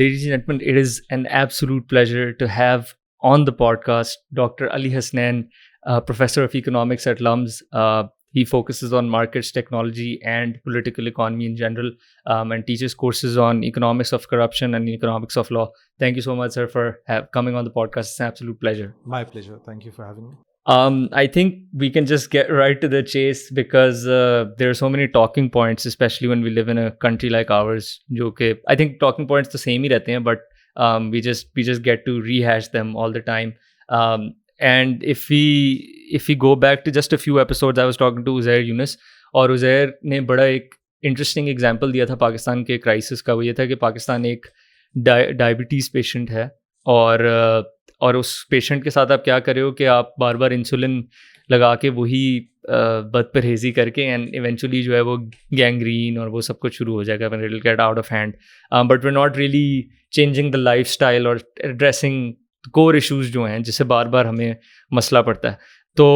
Ladies and gentlemen, it is an absolute pleasure to have on the podcast Dr. Ali Hasanain, professor of economics at LUMS. He focuses on markets, technology, and political economy in general, and teaches courses on economics of corruption and economics of law. Thank you so much, sir, for coming on the podcast. It's an absolute pleasure. My pleasure. Thank you for having me. I think we can just get right to the chase because there are so many talking points, especially when we live in a country like ours. Okay, I think talking points the same ही रहते हैं, but we just get to rehash them all the time. And if we go back to just a few episodes, I was talking to Uzair Yunus, और उज़ैर ने बड़ा एक interesting example दिया था पाकिस्तान के crisis का. वो ये था कि पाकिस्तान एक डायबिटीज़ पेशेंट है और उस पेशेंट के साथ आप क्या कर रहे हो कि आप बार बार इंसुलिन लगा के वही बदपरहेज़ी करके एंड इवेंचुअली जो है वो गैंग्रीन और वो सब कुछ शुरू हो जाएगा when it will get out of hand. But we are not really changing the lifestyle और एड्रेसिंग कोर इश्यूज जो हैं जिससे बार बार हमें मसला पड़ता है. तो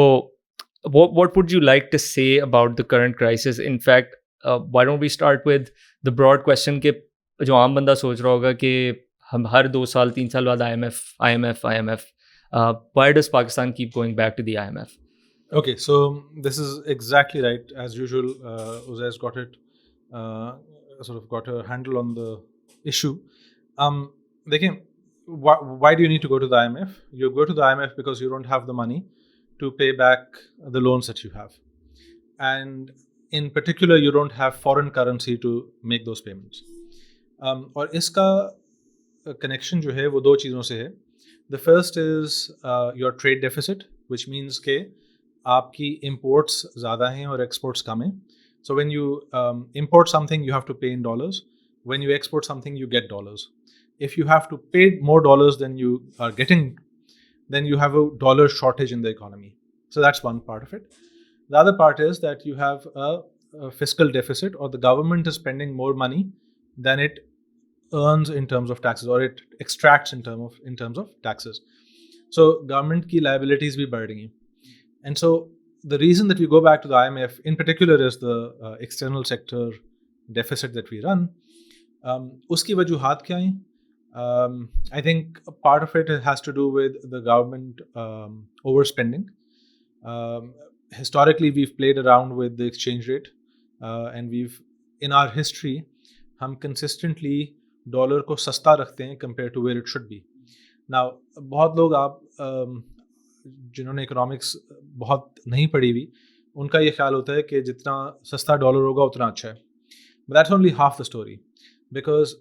what would you like to say about the current crisis? In fact, why don't we start with the broad question कि जो आम बंदा सोच रहा होगा कि हम हर 2 साल 3 साल बाद IMF. Why does Pakistan keep going back to the IMF? Okay, so this is exactly right. As usual, Uzair's got it, sort of got a handle on the issue. Dekhiye, why do you need to go to the IMF? You go to the IMF because you don't have the money to pay back the loans that you have. And in particular, you don't have foreign currency to make those payments. और इसका connection जो है वो 2 चीज़ों से है. The first is your trade deficit, which means के आपकी इम्पोर्ट्स ज़्यादा हैं और एक्सपोर्ट्स कम हैं. So when you import something you have to pay in dollars, when you export something you get dollars. If you have to pay more dollars then you are getting, then you have a dollar shortage in the economy. So that's one part of it. The other part is that you have a fiscal deficit, or the government is spending more money than it earns in terms of taxes, or it extracts in terms of taxes. So government की liabilities भी बढ़ रही हैं. And so the reason that we go back to the IMF in particular is the external sector deficit that we run. उसकी वजूहात क्या हैं? I think a part of it has to do with the government overspending. Historically, we've played around with the exchange rate, and in our history, हम consistently dollar को सस्ता रखते हैं compared to where it should be. Now, बहुत लोग आप जिन्होंने economics बहुत नहीं पढ़ी हुई, उनका ये ख्याल होता है कि जितना सस्ता डॉलर होगा उतना अच्छा है. But that's only half the story, because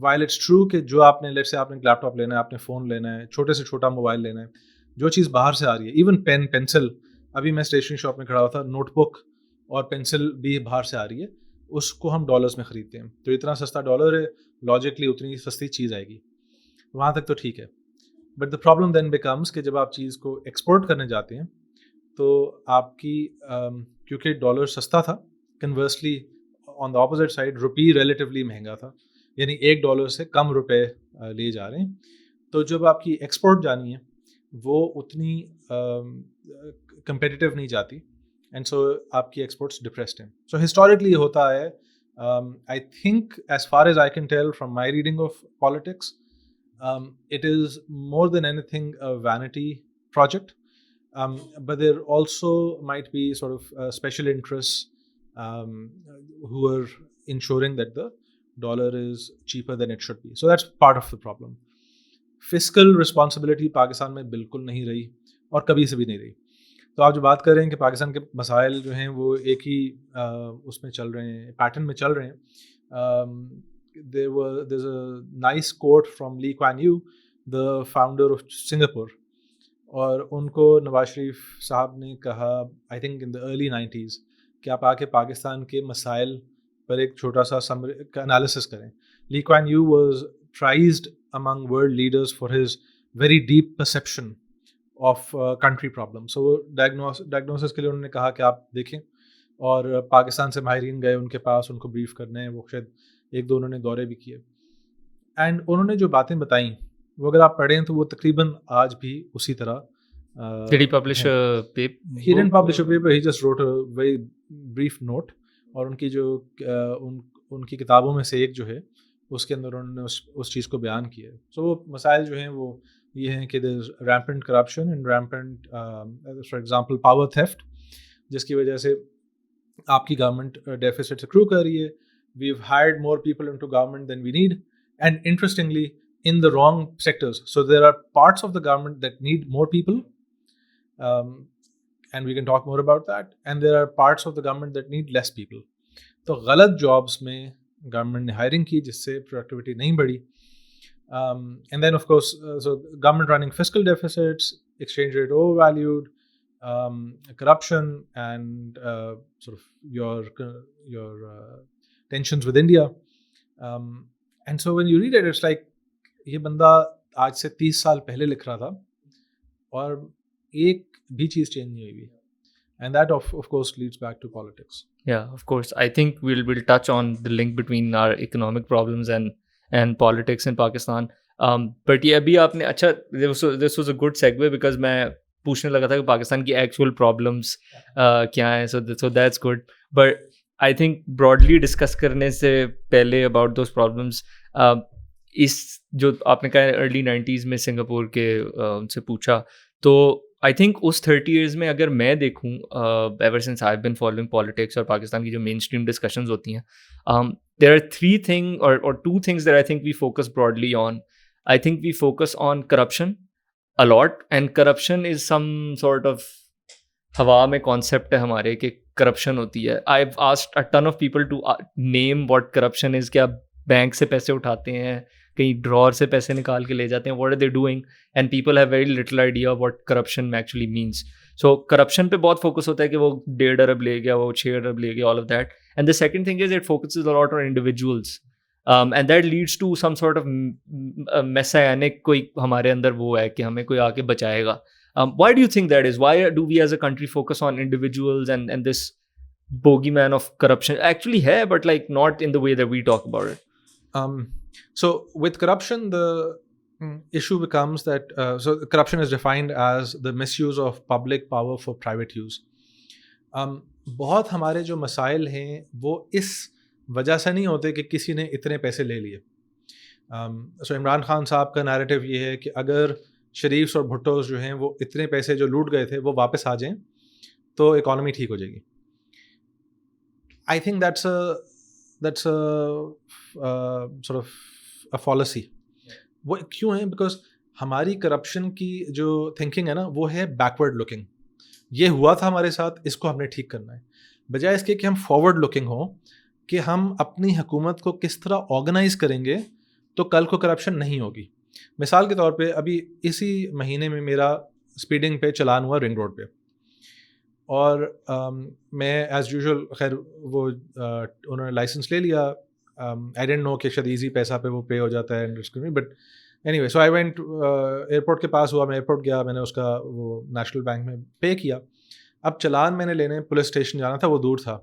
while it's true कि जो आपने लेट्स से आपने लैपटॉप लेना है, आपने फ़ोन लेना है, छोटे से छोटा मोबाइल लेना है, जो चीज़ बाहर से आ रही है, इवन पेन पेंसिल, अभी मैं स्टेशनरी शॉप में खड़ा हुआ था, नोटबुक और पेंसिल भी बाहर से आ रही है, उसको हम डॉलर्स में ख़रीदते हैं. तो इतना सस्ता डॉलर है, लॉजिकली उतनी सस्ती चीज़ आएगी. वहाँ तक तो ठीक है. But the problem then becomes कि जब आप चीज़ को एक्सपोर्ट करने जाते हैं तो आपकी क्योंकि डॉलर सस्ता था, conversely on the opposite side rupee relatively महंगा था, यानी $1 से कम रुपए ले जा रहे हैं. तो जब आपकी एक्सपोर्ट जानी है वो उतनी कंपेटिटिव नहीं जाती, एंड सो आपकी एक्सपोर्ट्स डिप्रेस्ड हैं. सो हिस्टोरिकली होता है, I think as far as I can tell from my reading of politics, it is more than anything a vanity project, but there also might be sort of special interests who are ensuring that the dollar is cheaper than it should be. So that's part of the problem. Fiscal responsibility Pakistan में बिल्कुल नहीं रही और कभी से भी नहीं रही. तो आप जो बात कर रहे हैं कि पाकिस्तान के मसाइल जो हैं वो एक ही उसमें चल रहे हैं, पैटर्न में चल रहे हैं. There's a nice quote from Lee Kuan Yew, the founder of Singapore, और उनको नवाज शरीफ साहब ने कहा, I think in the early 90s, कि आप आके पाकिस्तान के मसाइल पर एक छोटा सा एनालिसिस करें. Lee Kuan Yew was prized among world leaders for his very deep perception of country problems. So diagnosis के लिए उन्होंने कहा कि आप देखें, और पाकिस्तान से माहिरीन गए उनके पास, उनको ब्रीफ करने हैं, वो शायद 1-2 उन्होंने दौरे भी किए, एंड उन्होंने जो बातें बताई वो अगर आप पढ़ें तो वो तकरीबन आज भी उसी तरह. Did he publish a paper? He didn't publish a paper, he just wrote a very brief note. और उनकी जो उनकी किताबों में से एक जो है उसके अंदर उन्होंने उस चीज़ को बयान किया है. So वो मसाइल जो हैं वो ये हैं कि there's rampant corruption and rampant for example power theft, जिसकी वजह से आपकी गवर्नमेंट डेफिसिट एक्रू कर रही है. We've hired more people into government than we need, and interestingly, in the wrong sectors. So there are parts of the government that need more people, and we can talk more about that. And there are parts of the government that need less people. तो गलत jobs में government ने hiring की जिससे productivity नहीं बढ़ी. And then of course, so government running fiscal deficits, exchange rate overvalued, corruption, and sort of your tensions with India. And so when you read it, it's like ये बंदा आज से 30 साल पहले लिख रहा था और एक भी चीज़ चेंज नहीं हुई. And that of course leads back to politics. Yeah, of course. I think we'll touch on the link between our economic problems and politics in Pakistan. But ये अभी आपने अच्छा this was a good segue because मैं पूछने लगा था कि पाकिस्तान की actual problems क्या हैं. So that's good. But I think broadly discuss करने से पहले about those problems, इस जो आपने कहा early 90s में सिंगापुर के उनसे पूछा, तो आई थिंक उस 30 years में अगर मैं देखूँ, ever since I have been following politics और पाकिस्तान की जो मेन स्ट्रीम डिस्कशंस होती हैं, there are 3 things or 2 things that I think we focus broadly on. I think we focus on corruption a lot, and corruption is some sort of हवा में concept है हमारे कि करप्शन होती है. I have asked a ton of people to name what corruption is. क्या bank से पैसे उठाते हैं, कहीं ड्रॉर से पैसे निकाल के ले जाते हैं, what are they doing, and people have very little idea what corruption actually means. So corruption पे बहुत फोकस होता है कि वो 1.5 अरब ले गया, वो 6 अरब ले गया, all of that. And the second thing is it focuses a lot on individuals, and that leads to some sort of messianic कोई हमारे अंदर वो है कि हमें कोई आके बचाएगा. Why do you think that is? Why do we as a country focus on individuals and this bogeyman of corruption? Actually है, but like not in the way that we talk about it. So with corruption, the issue becomes that so corruption is defined as the misuse of public power for private use. बहुत हमारे जो मसाइल हैं वो इस वजह से नहीं होते कि किसी ने इतने पैसे ले लिए. So इमरान खान साहब का नैरेटिव ये है कि अगर शरीफ्स और भुट्टोस जो हैं वो इतने पैसे जो लूट गए थे वो वापस आ जाएं तो इकोनॉमी ठीक हो जाएगी. आई think that's a sort of a fallacy. वो क्यों है? बिकॉज हमारी करप्शन की जो थिंकिंग है ना वो है बैकवर्ड लुकिंग. ये हुआ था हमारे साथ, इसको हमने ठीक करना है, बजाय इसके कि हम फॉरवर्ड लुकिंग हो कि हम अपनी हुकूमत को किस तरह ऑर्गेनाइज करेंगे तो कल को करप्शन नहीं होगी. मिसाल के तौर पे अभी इसी महीने में मेरा स्पीडिंग पे चलान हुआ रिंग रोड पे, और मैं एज़ यूजुअल खैर वो उन्होंने लाइसेंस ले लिया. आई डेंट नो कि शायद ईजी पैसा पे वो पे हो जाता है, but anyway so I went airport के पास हुआ, मैं एयरपोर्ट गया, मैंने उसका वो नेशनल बैंक में पे किया. अब चलान मैंने लेने पुलिस स्टेशन जाना था, वो दूर था.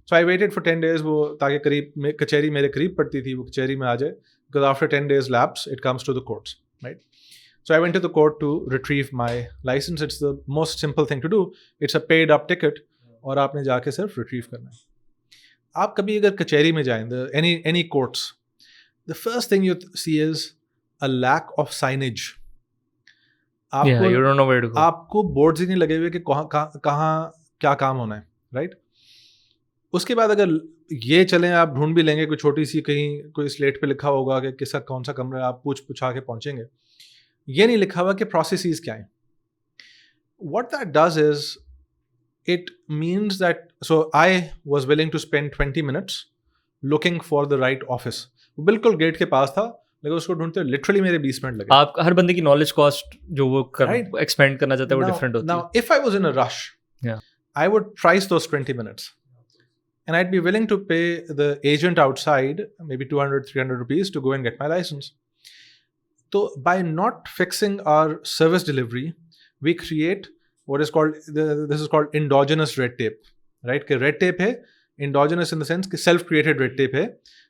सो आई वेटेड फॉर 10 days वो ताकि करीब कचहरी मेरे करीब पड़ती थी, वो कचहरी में आ जाए. Because after 10 days lapse, it comes to the courts, right? So I went to the court to retrieve my license. It's the most simple thing to do. It's a paid up ticket, और आपने जाके सिर्फ retrieve करना है. आप कभी अगर कचहरी में जाएं, any courts, the first thing you see is a lack of signage. Yeah, you don't know where to go. आपको बोर्ड्स ही नहीं लगे हुए कि कहाँ क्या काम होना है, right? उसके बाद अगर ये चलें, आप ढूंढ भी लेंगे कोई छोटी सी कहीं कोई स्लेट पे लिखा होगा कि किसका कौन सा कमरा है, आप पूछा के पहुंचेंगे. ये नहीं लिखा हुआ कि प्रोसेसेस क्या हैं. What that does is it means that so I was willing to spend 20 minutes looking for the right office. वो बिल्कुल गेट के पास था, लेकिन उसको ढूंढते लिटरली मेरे 20 minutes लगे. आप हर बंदे की नॉलेज कॉस्ट जो वो एक्सपेंड करना चाहता है वो डिफरेंट होती है. Now if I was in a rush, I would price those 20 minutes. And I'd be willing to pay the agent outside maybe 200-300 rupees to go and get my license. So by not fixing our service delivery, we create what is called, this is called endogenous red tape, right? कि red tape है, endogenous in the sense कि self-created red tape है,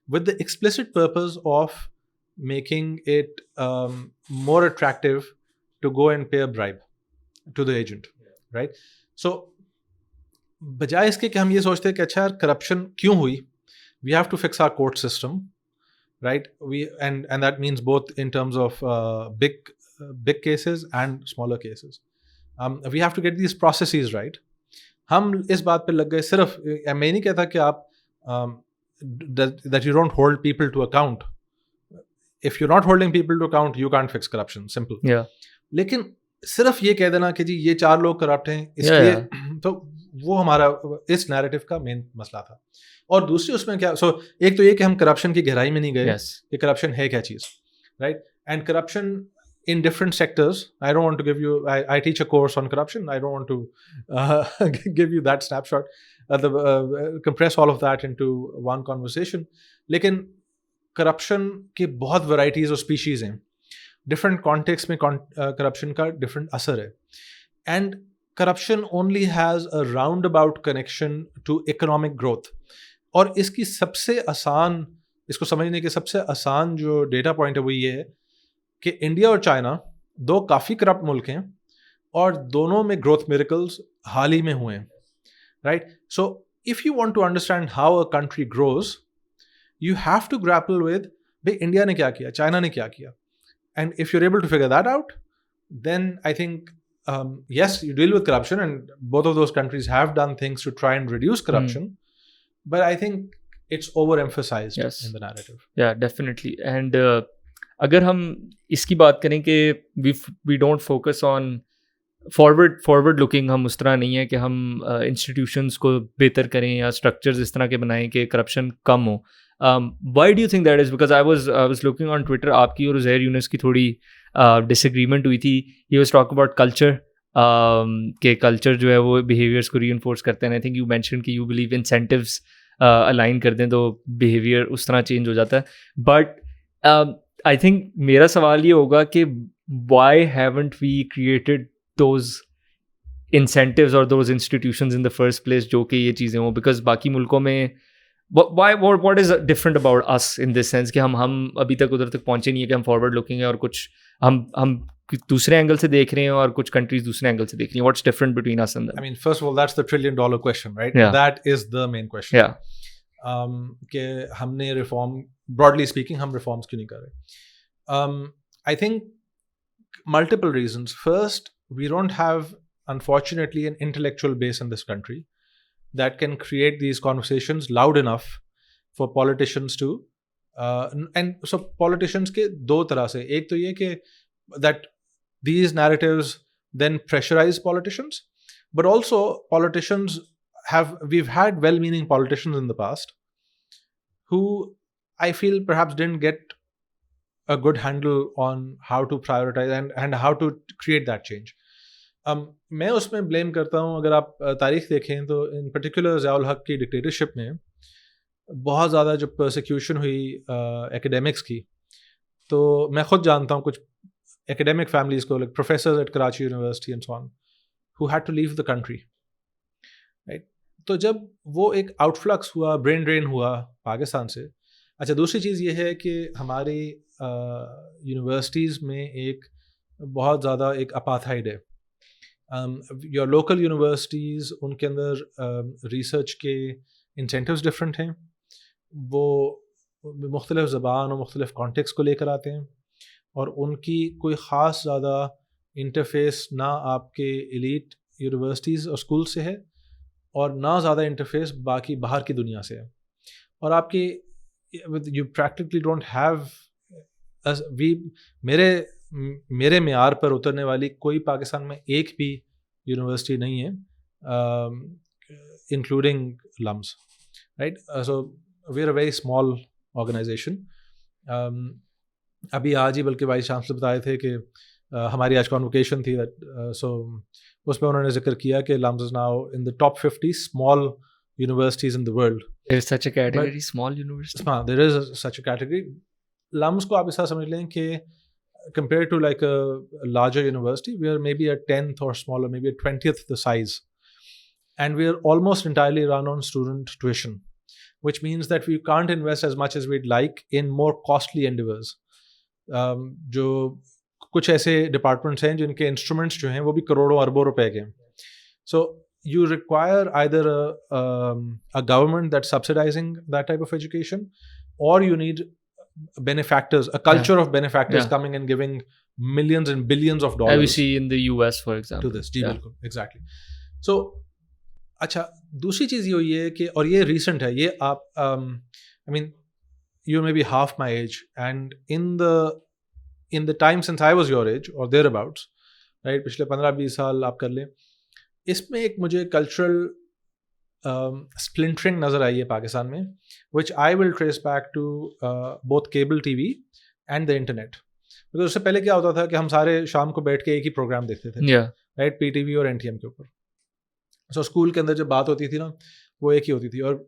with the explicit purpose of making it more attractive to go and pay a bribe to the agent, right? So बजाय इसके कि हम ये सोचते हैं कि अच्छा यार करप्शन क्यों हुई, we have to fix our court system, right? And that means both in terms of big cases and smaller cases. We have to get these processes right. हम इस बात पे लग गए सिर्फ, मैं नहीं कहता कि आप that you don't hold people to account. If you're not holding people to account, you can't fix corruption. Simple. Yeah. लेकिन सिर्फ ये कह देना कि जी ये 4 लोग करप्ट हैं इसलिए, तो वो हमारा इस नैरेटिव का मेन मसला था. और दूसरी उसमें क्या, एक तो ये कि हम करप्शन की गहराई में नहीं गए कि करप्शन है क्या चीज़, right? And corruption in different sectors. I don't want to give you, I teach a course on corruption. I don't want to give you that snapshot, compress all of that into one conversation. लेकिन corruption की बहुत varieties और species हैं. Different context में corruption का different असर है. And corruption only has a roundabout connection to economic growth. और इसकी सबसे आसान, इसको समझने के सबसे आसान जो डेटा पॉइंट है वो ये है कि इंडिया और चाइना 2 काफ़ी करप्ट मुल्क हैं और दोनों में ग्रोथ मिरेकल्स हाल ही में हुए हैं, right? So if you want to understand how a country grows, you have to grapple with भाई इंडिया ने क्या किया, चाइना ने क्या किया, and if you are able to figure that out, then I think yes, you deal with corruption, and both of those countries have done things to try and reduce corruption, but I think it's overemphasized in the narrative. Yeah, definitely. And अगर हम इसकी बात करें कि we don't focus on forward looking, हम उस तरह नहीं है कि हम institutions को बेहतर करें या structures इस तरह के बनाएं कि corruption कम हो. Why do you think that is? Because I was looking on Twitter, आपकी और उज़ैर यूनुस की थोड़ी disagreement हुई थी. He was talking about culture, कि culture जो है वो behaviors को reinforce करते हैं. I think you mentioned कि you believe incentives align कर दें तो behavior उस तरह change हो जाता है. But I think मेरा सवाल ये होगा कि why haven't we created those incentives or those institutions in the first place जो कि ये चीज़ें हों? Because बाकी मुल्कों में what is different about us in this sense कि हम अभी तक उधर तक पहुँचे नहीं है कि हम forward looking है और कुछ हम दूसरे एंगल से देख रहे हैं और कुछ countries दूसरे एंगल से देख रही हैं. What's different between us and them? I mean, first of all, that's the $1 trillion question, right? Yeah. That is the main question. Yeah. कि हमने reform, broadly speaking, हम reforms क्यों नहीं कर रहे? I think multiple reasons. First, we don't have, unfortunately, an intellectual base in this country that can create these conversations loud enough for politicians to, and so politicians के 2 तरह से, एक तो ये कि that these narratives then pressurize politicians, but also politicians we've had well-meaning politicians in the past who I feel perhaps didn't get a good handle on how to prioritize and how to create that change. मैं उसमें blame करता हूँ, अगर आप तारीख देखें तो in particular Ziaul हक की dictatorship में बहुत ज़्यादा जब persecution हुई academics की, तो मैं खुद जानता हूँ कुछ academic families को, like professors at Karachi University and so on, who had to leave the country, right? तो जब वो एक outflux हुआ, brain drain हुआ पाकिस्तान से. अच्छा, दूसरी चीज़ ये है कि हमारी यूनिवर्सिटीज़ में एक बहुत ज़्यादा एक अपार्थाइड है. योर लोकल यूनिवर्सिटीज़, उनके अंदर रिसर्च के इंसेंटिव्स डिफरेंट हैं, वो मुख्तलिफ ज़बान और मुख्तलिफ कॉन्टेक्स्ट को लेकर आते हैं, और उनकी कोई ख़ास ज़्यादा इंटरफेस ना आपके एलीट यूनिवर्सिटीज़ और स्कूल से है और ना ज़्यादा इंटरफेस बाकी बाहर की दुनिया से है. और आपकी you practically don't have मेरे मेयार पर उतरने वाली कोई पाकिस्तान में एक भी यूनिवर्सिटी नहीं है, including LUMS, right? So we are a very small organization. अभी आज ही बल्कि वाइस चांसलर बताए थे कि हमारी आज कॉन्वोकेशन थी, सो उसमें उन्होंने जिक्र किया कि LUMS is now in the top 50 small universities in the world. There is such a category, small university. हाँ, there is such a category. LUMS को आप ऐसा समझ लें कि compared to like a larger university, we are maybe a 10th or smaller, maybe a 20th the size, and we are almost entirely run on student tuition, which means that we can't invest as much as we'd like in more costly endeavors. जो कुछ ऐसे departments हैं जिनके instruments जो हैं वो भी करोड़ों अरबों रुपए के हैं. So you require either a government that's subsidizing that type of education, or you need benefactors, a culture of benefactors Yeah. coming and giving millions and billions of We dollars see in the US, for example. to this. Ji Yeah. बिल्कुल, exactly. So अच्छा, दूसरी चीज़ ये हुई है कि, और ये recent है, ये आप I mean you may be half my age, and in the time since I was your age or thereabouts, right, पिछले 15-20 साल आप कर लें, इसमें एक मुझे cultural splintering नज़र आई है पाकिस्तान में, which I will trace back to both cable TV and the internet. Because उससे पहले क्या होता था कि हम सारे शाम को बैठ के एक ही प्रोग्राम देखते थे, Yeah. राइट, PTV और NTM के ऊपर. सो स्कूल के अंदर जब बात होती थी ना, वो एक ही होती थी, और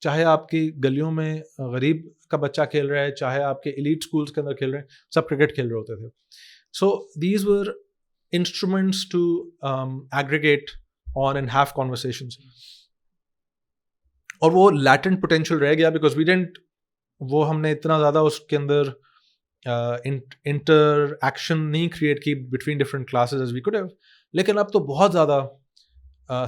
चाहे आपकी गलियों में गरीब का बच्चा खेल रहा है, चाहे आपके एलीट स्कूल्स के अंदर खेल रहे हैं, सब क्रिकेट खेल रहे होते थे. So these were instruments to aggregate on and have conversations. और वो लैटेंट पोटेंशियल रह गया बिकॉज वी डिडंट, वो हमने इतना ज़्यादा उसके अंदर इंटरएक्शन नहीं क्रिएट की between different classes as we could have. लेकिन अब तो बहुत ज़्यादा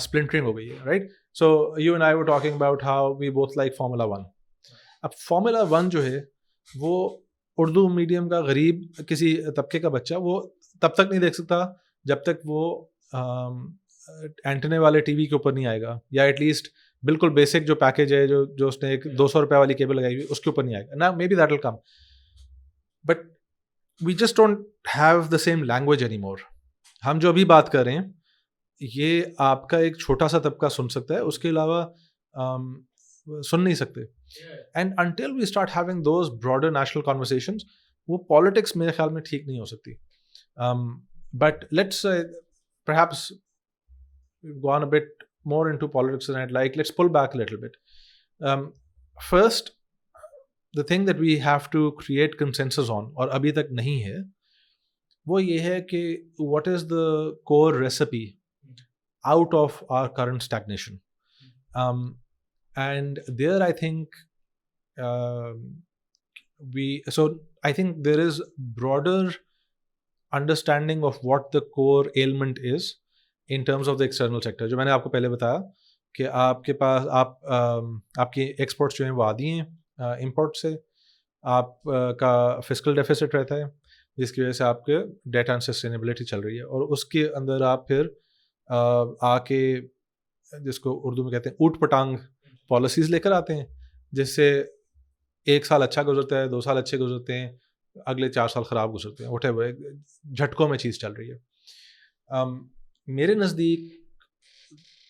splintering हो गई है, right. So you and I were talking about how we both like Formula 1. अब Formula 1 जो है वो उर्दू मीडियम का गरीब किसी तबके का बच्चा वो तब तक नहीं देख सकता जब तक वो एंटेने वाले टीवी के ऊपर नहीं आएगा, या एटलीस्ट बिल्कुल बेसिक जो पैकेज है जो उसने एक 200 रुपये वाली केबल लगाई हुई उसके ऊपर नहीं आएगा ना. Maybe that will come, but we just don't have the same language any more. हम जो अभी बात कर रहे हैं ये आपका एक छोटा सा तबका सुन सकता है, उसके अलावा सुन नहीं सकते. And until we start having those broader national conversations, वो पॉलिटिक्स मेरे ख्याल में ठीक नहीं हो सकती. But let's perhaps we've gone a bit more into politics than I'd like. Let's pull back a little bit. First, the thing that we have to create consensus on, और अभी तक नहीं है, वो ये है कि what is the core recipe out of our current stagnation. And there I think I think there is broader understanding of what the core ailment is in terms of the external sector. जो मैंने आपको पहले बताया कि आपके पास आपकी exports जो हैं वो आधी हैं इम्पोर्ट से, आपका फिस्कल डेफिसिट रहता है जिसकी वजह से आपके डेट एंड सस्टेनेबिलिटी चल रही है, और उसके अंदर आप फिर आके जिसको उर्दू में कहते हैं ऊट पटांग पॉलिसीज़ लेकर आते हैं, जिससे 1 साल अच्छा गुजरता है, 2 साल अच्छे गुजरते हैं, अगले 4 साल ख़राब गुजरते हैं, उठे झटकों में चीज़ चल रही है. मेरे नज़दीक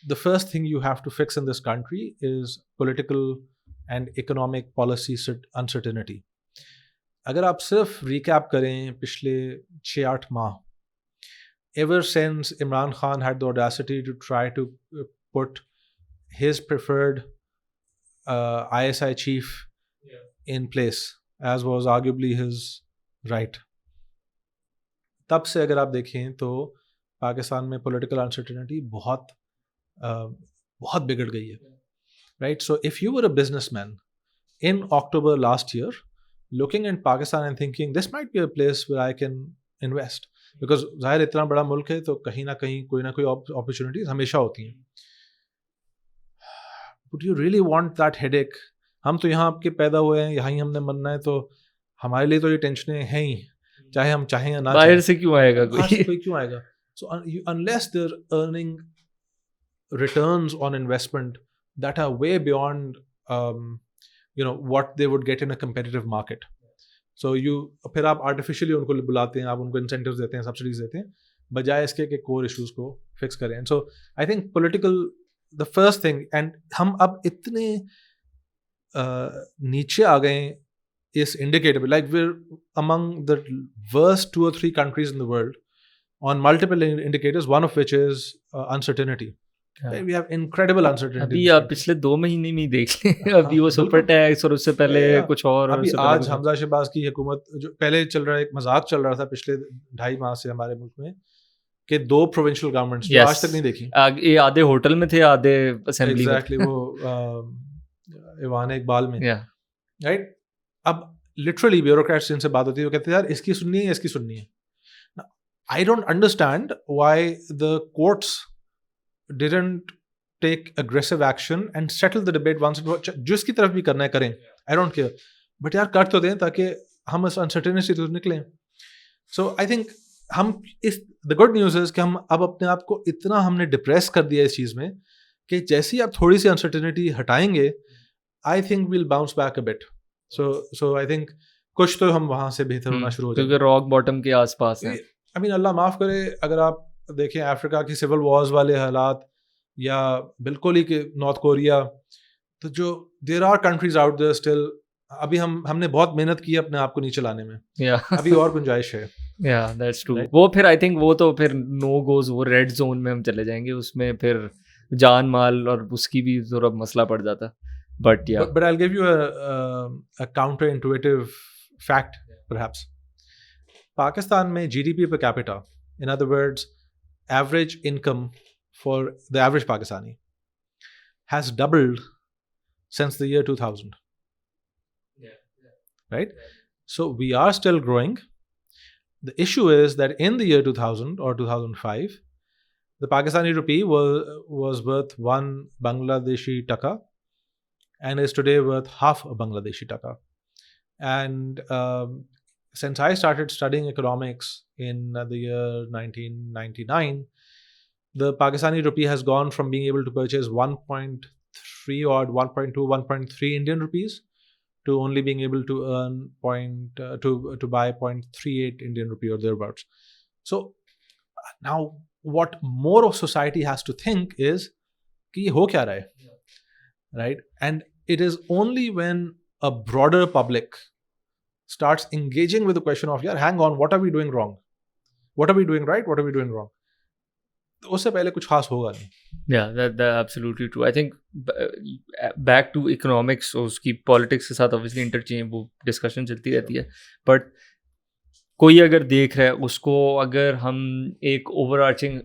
the first thing you have to fix in this country is political and economic policy uncertainty. अगर आप सिर्फ रिकैप करें पिछले 6-8 माह, ever since Imran Khan had the audacity to try to put his preferred ISI chief in place, as was arguably his right, तब से अगर आप देखें तो पाकिस्तान में political uncertainty बहुत बिगड़ गई है, right? So if you were a businessman in October last year looking at Pakistan and thinking this might be a place where I can invest, because ज़ाहिर इतना बड़ा मुल्क है तो कहीं ना कोई अपॉर्चुनिटीज हमेशा होती हैं. Would you really want that headache? हम तो यहाँ आपके पैदा हुए हैं, यहाँ ही हमने मरना है, तो हमारे लिए तो ये टेंशनें हैं ही, चाहे हम चाहें या ना. बाहर से क्यों आएगा कोई क्यों आएगा? So unless they're earning returns on investment that are way beyond what they would get in a competitive market. So फिर आप आर्टिफिशियली उनको बुलाते हैं, आप उनको इंसेंटिव्स देते हैं, सब्सिडीज देते हैं, बजाय इसके कि कोर इश्यूज को फिक्स करें. So I think political the first thing, and हम अब इतने नीचे आ गए इस indicator, like we are among the worst 2 or 3 countries in the world on multiple indicators, one of which is uncertainty. We have incredible uncertainty. अभी आप पिछले 2 महीने में देख लें, अभी वो सुपर टैक्स और उससे पहले कुछ और. अभी आज हमजा शहबाज की हुकूमत, जो पहले चल रहा है, एक मजाक चल रहा था पिछले 2.5 माह से हमारे मुल्क में, कि 2 प्रोविंशियल गवर्नमेंट्स जो आज तक नहीं देखी. ये आधे होटल में थे, आधे असेंबली में. एग्जैक्टली, वो ईवान इकबाल में, राइट. अब लिटरली ब्यूरोक्रेट्स जिनसे बात होती है वो कहते हैं यार इसकी सुननी है, इसकी सुननी है. I don't understand why the courts didn't take aggressive action and settle the debate once and for all. जिसकी तरफ भी करना है करें, I don't care, बट यार कर तो दें ताकि हम इस अनसर्टेनिटी से निकलें. सो आई थिंक हम इस द गुड न्यूज़ इज कि हम अब अपने आप को इतना हमने डिप्रेस कर दिया इस चीज़ में कि जैसे ही आप थोड़ी सी अनसर्टेनिटी हटाएंगे, I think will bounce back a bit. So I think कुछ तो हम वहाँ से बेहतर होना शुरू हो जाएंगे. क्योंकि रॉक बॉटम के आसपास है. आई मीन अल्लाह माफ़ करे, अगर आप देखें अफ्रीका की सिविल वॉर्स वाले हालात या बिल्कुल ही कि नॉर्थ कोरिया, तो जो there are countries out there still, अभी हमने बहुत मेहनत की है अपने आप को नीचे लाने में. अभी और गुंजाइश है. That's true. वो फिर आई थिंक वो तो फिर नो गोज, वो रेड जोन में हम चले जाएंगे, उसमें फिर जान माल और उसकी भी थोड़ा मसला पड़ जाता. But I'll give you a counterintuitive fact perhaps. Pakistan में GDP per capita, in other words average income for the average Pakistani, has doubled since the year 2000. Right? So we are still growing. The issue is that in the year 2000 or 2005, the Pakistani rupee was worth 1 Bangladeshi taka and is today worth half a Bangladeshi taka. And since I started studying economics in the year 1999, the Pakistani rupee has gone from being able to purchase 1.3 or 1.2, 1.3 Indian rupees to only being able to earn to buy 0.38 Indian rupee or thereabouts. So now what more of society has to think is कि हो क्या रहा है, right? And it is only when a broader public starts engaging with the question of, yeah, hang on, what are we doing wrong? What are we doing right? What are we doing wrong? उससे पहले कुछ खास होगा नहीं. that absolutely true. I think back to economics, उसकी politics के साथ obviously interchange वो discussion चलती रहती है. But कोई अगर देख रहा है उसको, अगर हम एक overarching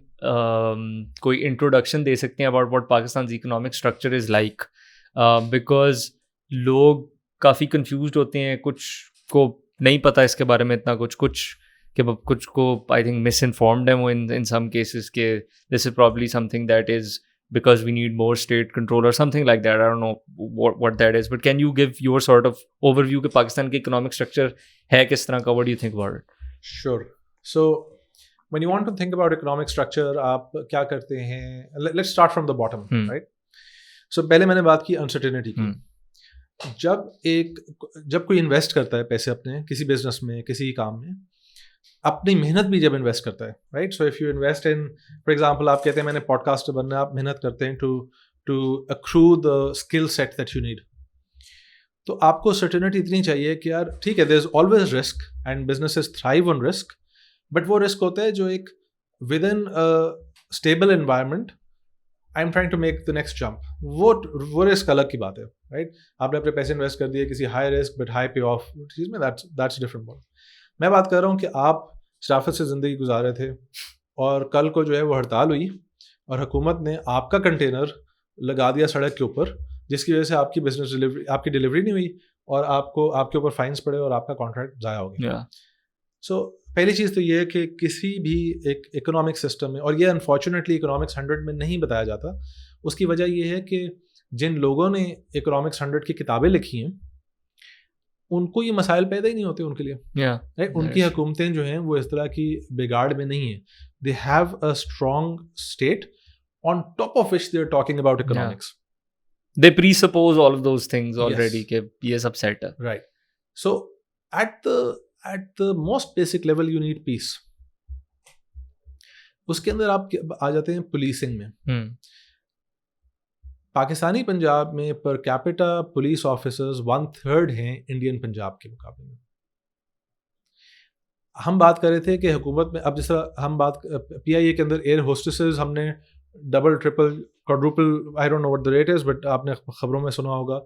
कोई introduction दे सकते हैं about what Pakistan's economic structure is like, because लोग काफ़ी confused होते हैं, कुछ को नहीं पता इसके बारे में इतना, कुछ को आई थिंक मिस इन्फॉर्म्ड है वो इन सम केसेस के this is probably something that is because we need more state control or something like that. I don't know what that is, but can you give your sort of overview कि पाकिस्तान के economic structure है किस तरह का? What do you think about it? Sure. So when you want to think about economic structure, आप क्या करते हैं? Let's start from the bottom, right? So पहले मैंने बात की अनसर्टेनिटी की. जब कोई इन्वेस्ट करता है पैसे अपने किसी बिजनेस में, किसी काम में, अपनी मेहनत भी जब इन्वेस्ट करता है, right? So if you invest in, for example आप कहते हैं मैंने पॉडकास्टर बनना है, आप मेहनत करते हैं to accrue the skill set that you need. तो आपको सर्टेनिटी इतनी चाहिए कि यार ठीक है, there is always risk and businesses thrive on risk, but वो रिस्क होता है जो एक within a stable environment I am trying to make the next jump, वो रिस्क अलग की बात है, राइट? आपने अपने पैसे इन्वेस्ट कर दिए किसी हाई रिस्क बट हाई पे ऑफ चीज़ में, दैट्स डिफरेंट बात. मैं बात कर रहा हूँ कि आप शराफत से ज़िंदगी गुजार रहे थे और कल को जो है वो हड़ताल हुई और हुकूमत ने आपका कंटेनर लगा दिया सड़क के ऊपर, जिसकी वजह से आपकी डिलीवरी नहीं हुई और आपके ऊपर फाइन्स पड़े और आपका कॉन्ट्रैक्ट ज़ाया हो गया. सो पहली चीज़ तो ये है कि किसी भी एक इकोनॉमिक सिस्टम में, और ये अनफॉर्चुनेटली इकोनॉमिक्स 100 में नहीं बताया जाता, उसकी वजह ये है कि जिन लोगों ने इकोनॉमिक्स 100 की किताबें लिखी हैं उनको ये मसाइल पैदा ही नहीं होते उनके लिए, राइट? उनकी हुकूमतें जो हैं वो इस तरह की बिगाड़ में नहीं है. They have a strong state on top of which they are talking about economics. They presuppose all of those things already कि ये सब सेट है, right? So at the most basic level you need peace. उसके अंदर आप आ जाते हैं policing में. पाकिस्तानी पंजाब में पर कैपिटा पुलिस ऑफिसर्स 1/3 हैं इंडियन पंजाब के मुकाबले में. हम बात कर रहे थे कि हुकूमत में अब जिस तरह हम बात PIA के अंदर एयर होस्टेसेस हमने double triple quadruple, I don't know what the rate is, but आपने खबरों में सुना होगा,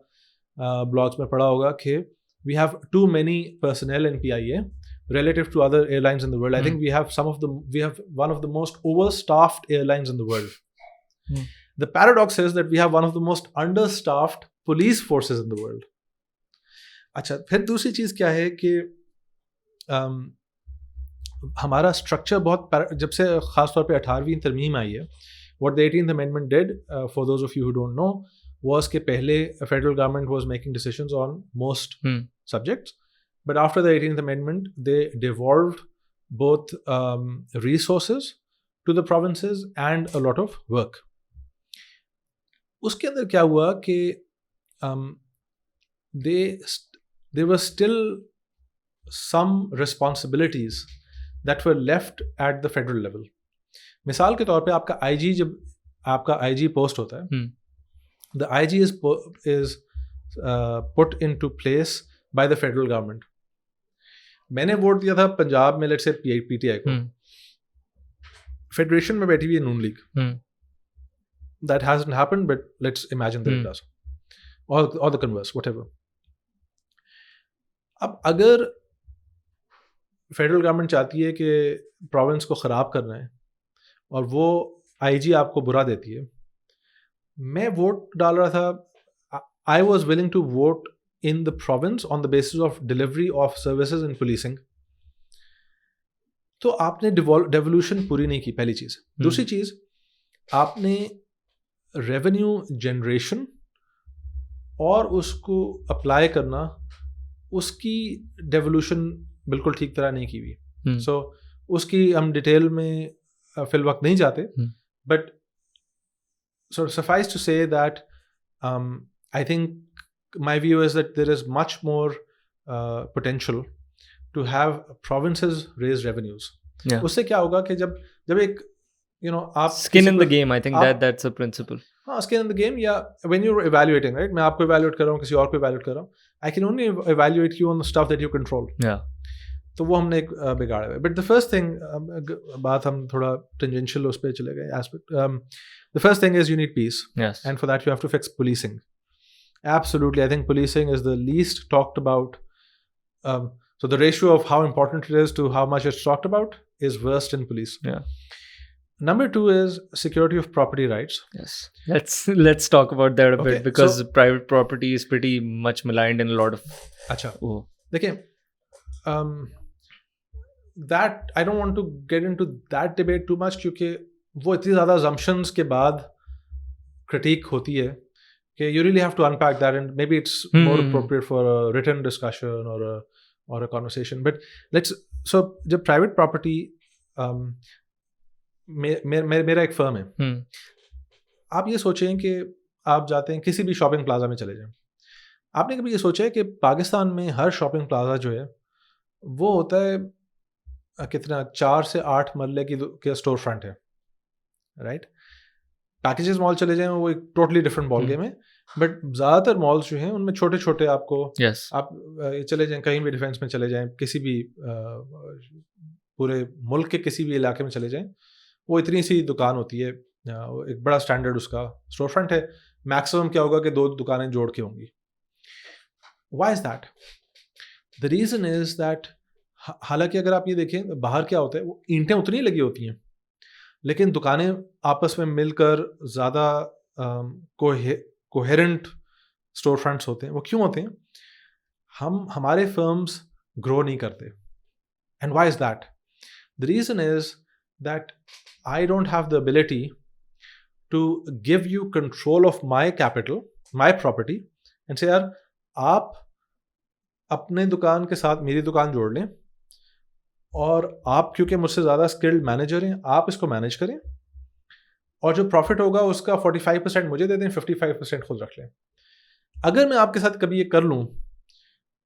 ब्लॉग्स में पढ़ा होगा कि we have too many personnel in PIA relative to other airlines in the world. I think we have one of the most overstaffed airlines in the world. The paradox is that we have one of the most understaffed police forces in the world. अच्छा, फिर दूसरी चीज़ क्या है कि हमारा structure बहुत, जब से ख़ास तौर पे 18वीं तरमीम आई है, what the 18th amendment did, for those of you who don't know, was कि पहले federal government was making decisions on most subjects. But after the 18th Amendment, they devolved both resources to the provinces and a lot of work. उसके अंदर क्या हुआ कि there were still some responsibilities that were left at the federal level. मिसाल के तौर पे आपका IG जब आपका IG पोस्ट होता है, the IG is put into place by the federal government. मैंने वोट दिया था पंजाब में, लेट्स से PTI को, फेडरेशन में बैठी हुई है नून league. That hasn't happened, but let's imagine that it does, or the converse, whatever. अब अगर फेडरल गवर्नमेंट चाहती है कि प्रोविंस को ख़राब करना है और वो IG आपको बुरा देती है, मैं वोट डाल रहा था, I was willing to vote in the province on the basis of delivery of services in policing. तो आपने डेवोल्यूशन पूरी नहीं की, पहली चीज़. दूसरी चीज़, आपने रेवेन्यू जनरेशन और उसको अप्लाई करना, उसकी डेवोल्यूशन बिल्कुल ठीक तरह नहीं की हुई. सो उसकी हम डिटेल में फिल वक्त नहीं जाते, but so suffice to say that I think my view is that there is much more potential to have provinces raise revenues. उससे क्या होगा कि जब एक आप skin in the game, I think that's a principle. हाँ, skin in the game, या when you're evaluating, right? मैं आपको evaluate कर रहा हूँ, किसी और को evaluate कर रहा हूँ. I can only evaluate you on the stuff that you control. Yeah. तो वो हमने एक बिगाड़ा हुआ है. बट द फर्स्ट थिंग, बात हम थोड़ा टेंजेंशियल उस पर चले गए aspect. The first thing is you need peace. Yes. And for that you have to fix policing. Absolutely. I think policing is the least talked about. So the ratio of how important it is to how much it's talked about is worst in police. Yeah. Number 2 is security of property rights. Yes. Let's talk about that a bit, because private property is pretty much maligned in a lot of. अच्छा. देखिए, that I don't want to get into that debate too much, क्योंकि वो इतनी ज़्यादा assumptions के बाद critique होती है कि you really have to unpack that, and maybe it's more appropriate for a written discussion or a conversation. But so जब private property, मेरा एक firm है. आप ये सोचें कि आप जाते हैं किसी भी शॉपिंग प्लाजा में चले जाएं. आपने कभी ये सोचा है कि पाकिस्तान में हर शॉपिंग प्लाजा जो है वो होता है कितना 4 से 8 मरले की स्टोर फ्रंट है, राइट? पैकेजेस मॉल चले जाएं, वो एक टोटली डिफरेंट बॉल गेम है. बट ज़्यादातर मॉल्स जो हैं उनमें छोटे छोटे आपको आप चले जाएं, कहीं भी डिफेंस में चले जाएं, किसी भी पूरे मुल्क के किसी भी इलाके में चले जाएं, वो इतनी सी दुकान होती है, एक बड़ा स्टैंडर्ड उसका स्टोर फ्रंट है. मैक्सिमम क्या होगा कि 2 दुकानें जोड़ के होंगी. Why is that? The reason is that, हालांकि अगर आप ये देखें बाहर क्या होता है, वो ईंटें उतनी लगी होती हैं लेकिन दुकानें आपस में मिलकर ज़्यादा कोहेरेंट स्टोर फ्रंट्स होते हैं. वो क्यों होते हैं? हमारे फर्म्स ग्रो नहीं करते. And why is that? The reason is that I don't have the ability to give you control of my capital, my property, and say यार आप अपने दुकान के साथ मेरी दुकान जोड़ लें और आप क्योंकि मुझसे ज़्यादा स्किल्ड मैनेजर हैं, आप इसको मैनेज करें और जो प्रॉफिट होगा उसका 45% मुझे दे दें, 55% खुद रख लें. अगर मैं आपके साथ कभी ये कर लूँ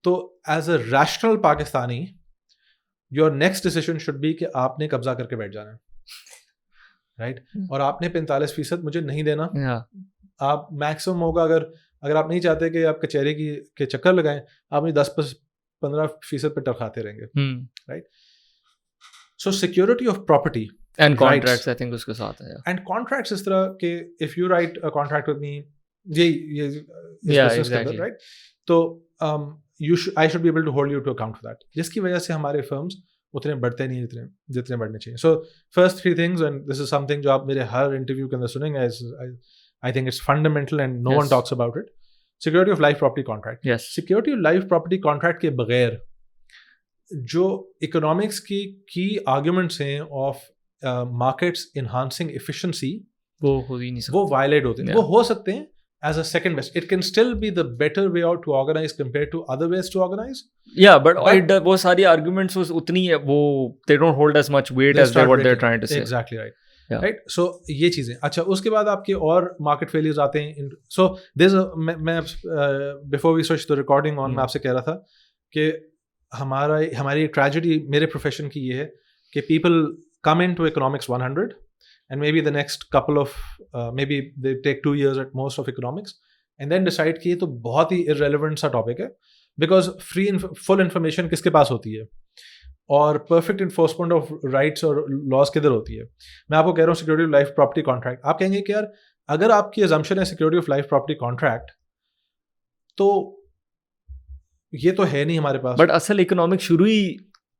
तो as a rational Pakistani your next decision should be कि आपने कब्जा करके बैठ जाना है, राइट? और आपने 45% मुझे नहीं देना. आप मैक्सिमम होगा, अगर आप नहीं चाहते कि आप कचहरी के चक्कर लगाएं, आप नहीं 10-15% पे टरखाते रहेंगे, right? So security of property and contracts, I think उसके साथ है. एंड कॉन्ट्रैक्ट्स इस तरह के, if you write a contract with me, ये exactly. राइट? तो I should be able to hold you to account for that, जिसकी वजह से हमारे फर्म्स उतने बढ़ते नहीं जितने बढ़ने चाहिए. So first 3 things, and this is something जो आप मेरे हर इंटरव्यू के अंदर सुनेंगे, I think it's fundamental and no one talks about it. Security of life property contract. Security of life property contract के बगैर जो इकोनॉमिक्स की आर्ग्यूमेंट्स हैं ऑफ मार्केट्स इन्हांसिंग एफिशिएंसी, वो हो ही नहीं सकते, वो वायलेट होते हैं. वो हो सकते हैं as a second best. It can still be the better way out to organize compared to other ways to organize. Yeah, but वो सारी arguments उतनी वो they don't hold as much weight as what they're trying to say. Exactly right. Yeah. Right. So ये चीजें. अच्छा, उसके बाद आपके और market failures आते हैं. So there's a मैं before we switch the recording on मैं आपसे कह रहा था कि हमारी tragedy मेरे profession की ये है कि people come into economics 100 and maybe the next couple of maybe they take 2 years at most of economics and then decide कि ये तो बहुत ही irrelevant सा topic है because full information किसके पास होती है और perfect enforcement of rights और laws किधर होती है. मैं आपको कह रहा हूँ security of life property contract. आप कहेंगे कि यार अगर आपकी assumption है security of life property contract तो ये तो है नहीं हमारे पास. But असल economic शुरू ही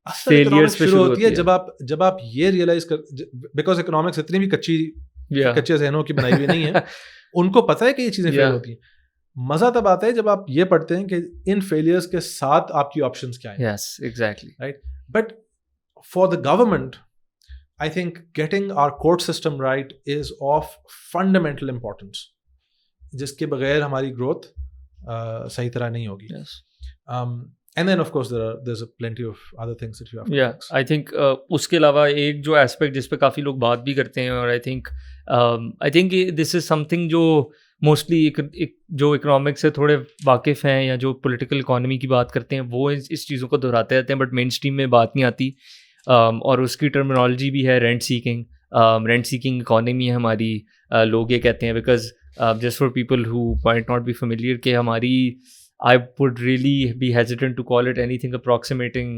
failures पे शुरू होती है जब आप ये रियलाइज कर बिकॉज इकोनॉमिक्स इतनी भी कच्चे जहनों की बनाई हुई नहीं है. उनको पता है कि ये चीजें फेल होती हैं. मजा तब आता है जब आप ये पढ़ते हैं कि इन फेलियर्स के साथ आपकी ऑप्शंस क्या हैं. Yes exactly right. But for the government I think getting our court system right is of fundamental importance जिसके बगैर हमारी ग्रोथ सही तरह नहीं होगी. And then of course there's plenty of other things that you have to fix. I think उसके अलावा एक जो एस्पेक्ट जिस पे काफ़ी लोग बात भी करते हैं और आई थिंक दिस इज़ समथिंग जो मोस्टली जो इकोनॉमिक्स से थोड़े वाकिफ़ हैं या जो पॉलिटिकल इकोनॉमी की बात करते हैं वो इस चीज़ों को दोहराते रहते हैं बट मेन स्ट्रीम में बात नहीं आती. और उसकी टर्मिनोलॉजी भी है रेंट सीकिंग इकोनॉमी है हमारी. लोग ये कहते हैं because just for people who might not be familiar कि हमारी I would really be hesitant to call it anything approximating